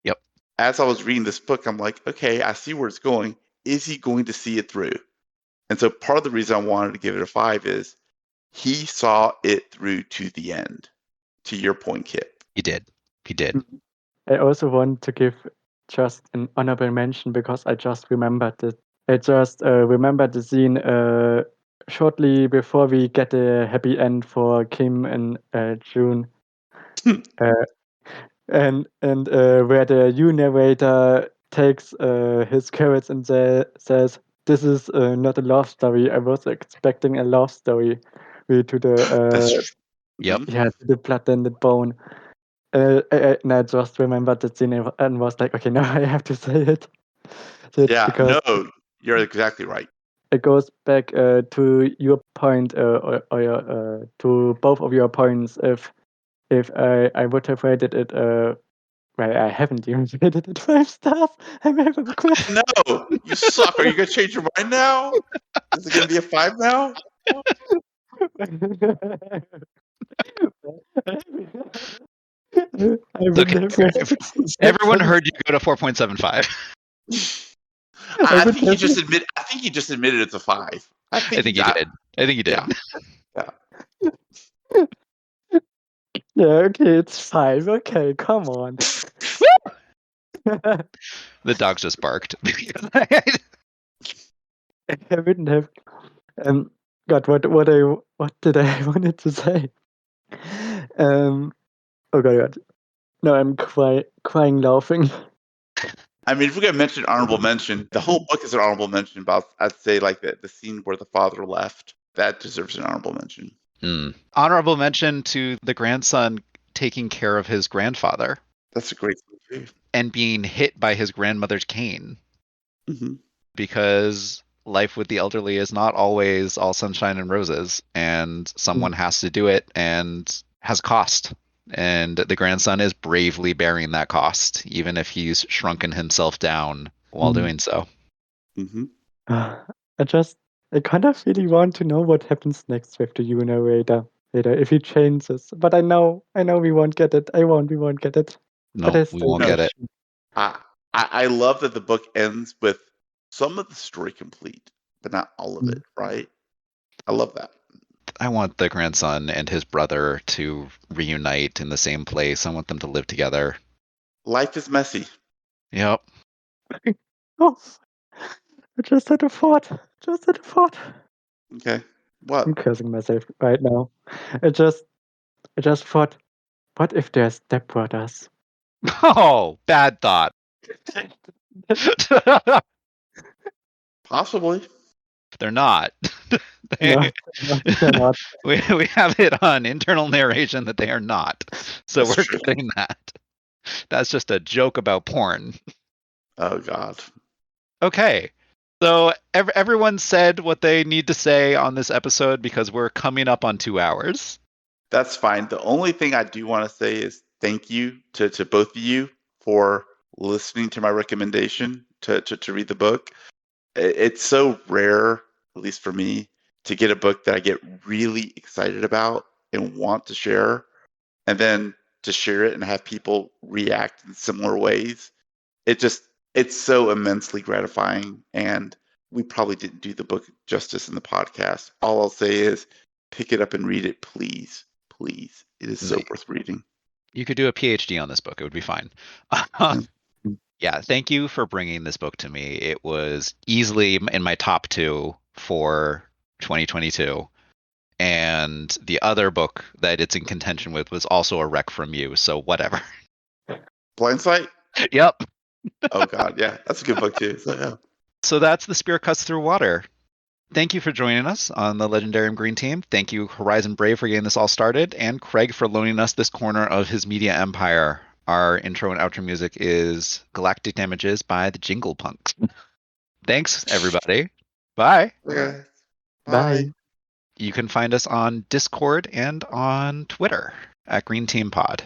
Yep. As I was reading this book, I'm like, okay, I see where it's going. Is he going to see it through? And so part of the reason I wanted to give it a 5 is he saw it through to the end. To your point, Kip. He did. I also want to give just an honorable mention because I just remembered it. I just remembered the scene shortly before we get a happy end for Kim and June. And where the U narrator takes his carrots and says, "This is not a love story. I was expecting a love story." To the to the blood-ended bone. And I just remembered the scene and was like, okay, now I have to say it. Because you're exactly right. It goes back to your point, or to both of your points. If I would have rated it, well, I haven't even rated it 5 stars. I'm hypocrite. No, you suck. Are you gonna change your mind now? Is it gonna be a 5 now? I wouldn't have read it. Everyone heard you go to 4.75. I think you just admitted it's a 5. I think you did. I think you did. Yeah. Yeah, okay, it's 5. Okay, come on. The dogs just barked. I wouldn't have. God, what did I wanted to say? Oh God. No, I'm crying laughing. I mean, if we're gonna mention honorable mention, the whole book is an honorable mention. But I'd say like the scene where the father left, that deserves an honorable mention. Honorable mention to the grandson taking care of his grandfather. That's a great scene too. And being hit by his grandmother's cane. Mm-hmm. Because life with the elderly is not always all sunshine and roses, and someone has to do it and has cost. And the grandson is bravely bearing that cost, even if he's shrunken himself down while doing so. Mm-hmm. I kind of really want to know what happens next with the new narrator later, if he changes. But I know we won't get it. We won't get it. No, we won't get it. I love that the book ends with some of the story complete, but not all of it, right? I love that. I want the grandson and his brother to reunite in the same place. I want them to live together. Life is messy. Yep. Oh, I just had a thought. Okay. What? I'm cursing myself right now. I just thought, what if they're stepbrothers? Oh, bad thought. Possibly. They're not. No, they're not. We have it on internal narration that they are not. So That's we're true. cutting that. That's just a joke about porn. Oh God. Okay. So everyone said what they need to say on this episode because we're coming up on 2 hours. That's fine. The only thing I do want to say is thank you to both of you for listening to my recommendation to read the book. It's so rare, at least for me, to get a book that I get really excited about and want to share, and then to share it and have people react in similar ways. It's so immensely gratifying, and we probably didn't do the book justice in the podcast. All I'll say is pick it up and read it, please. Please. It is so worth reading. You could do a PhD on this book. It would be fine. Yeah, thank you for bringing this book to me. It was easily in my top 2 for 2022. And the other book that it's in contention with was also a rec from you, so whatever. Blindsight? Yep. Oh God, yeah, that's a good book too. So yeah. So that's The Spear Cuts Through Water. Thank you for joining us on the Legendarium Green Team. Thank you, Horizon Brave, for getting this all started, and Craig for loaning us this corner of his media empire. Our intro and outro music is Galactic Damages by the Jingle Punks. Thanks, everybody. Bye. Okay. Bye. You can find us on Discord and on Twitter at Green Team Pod.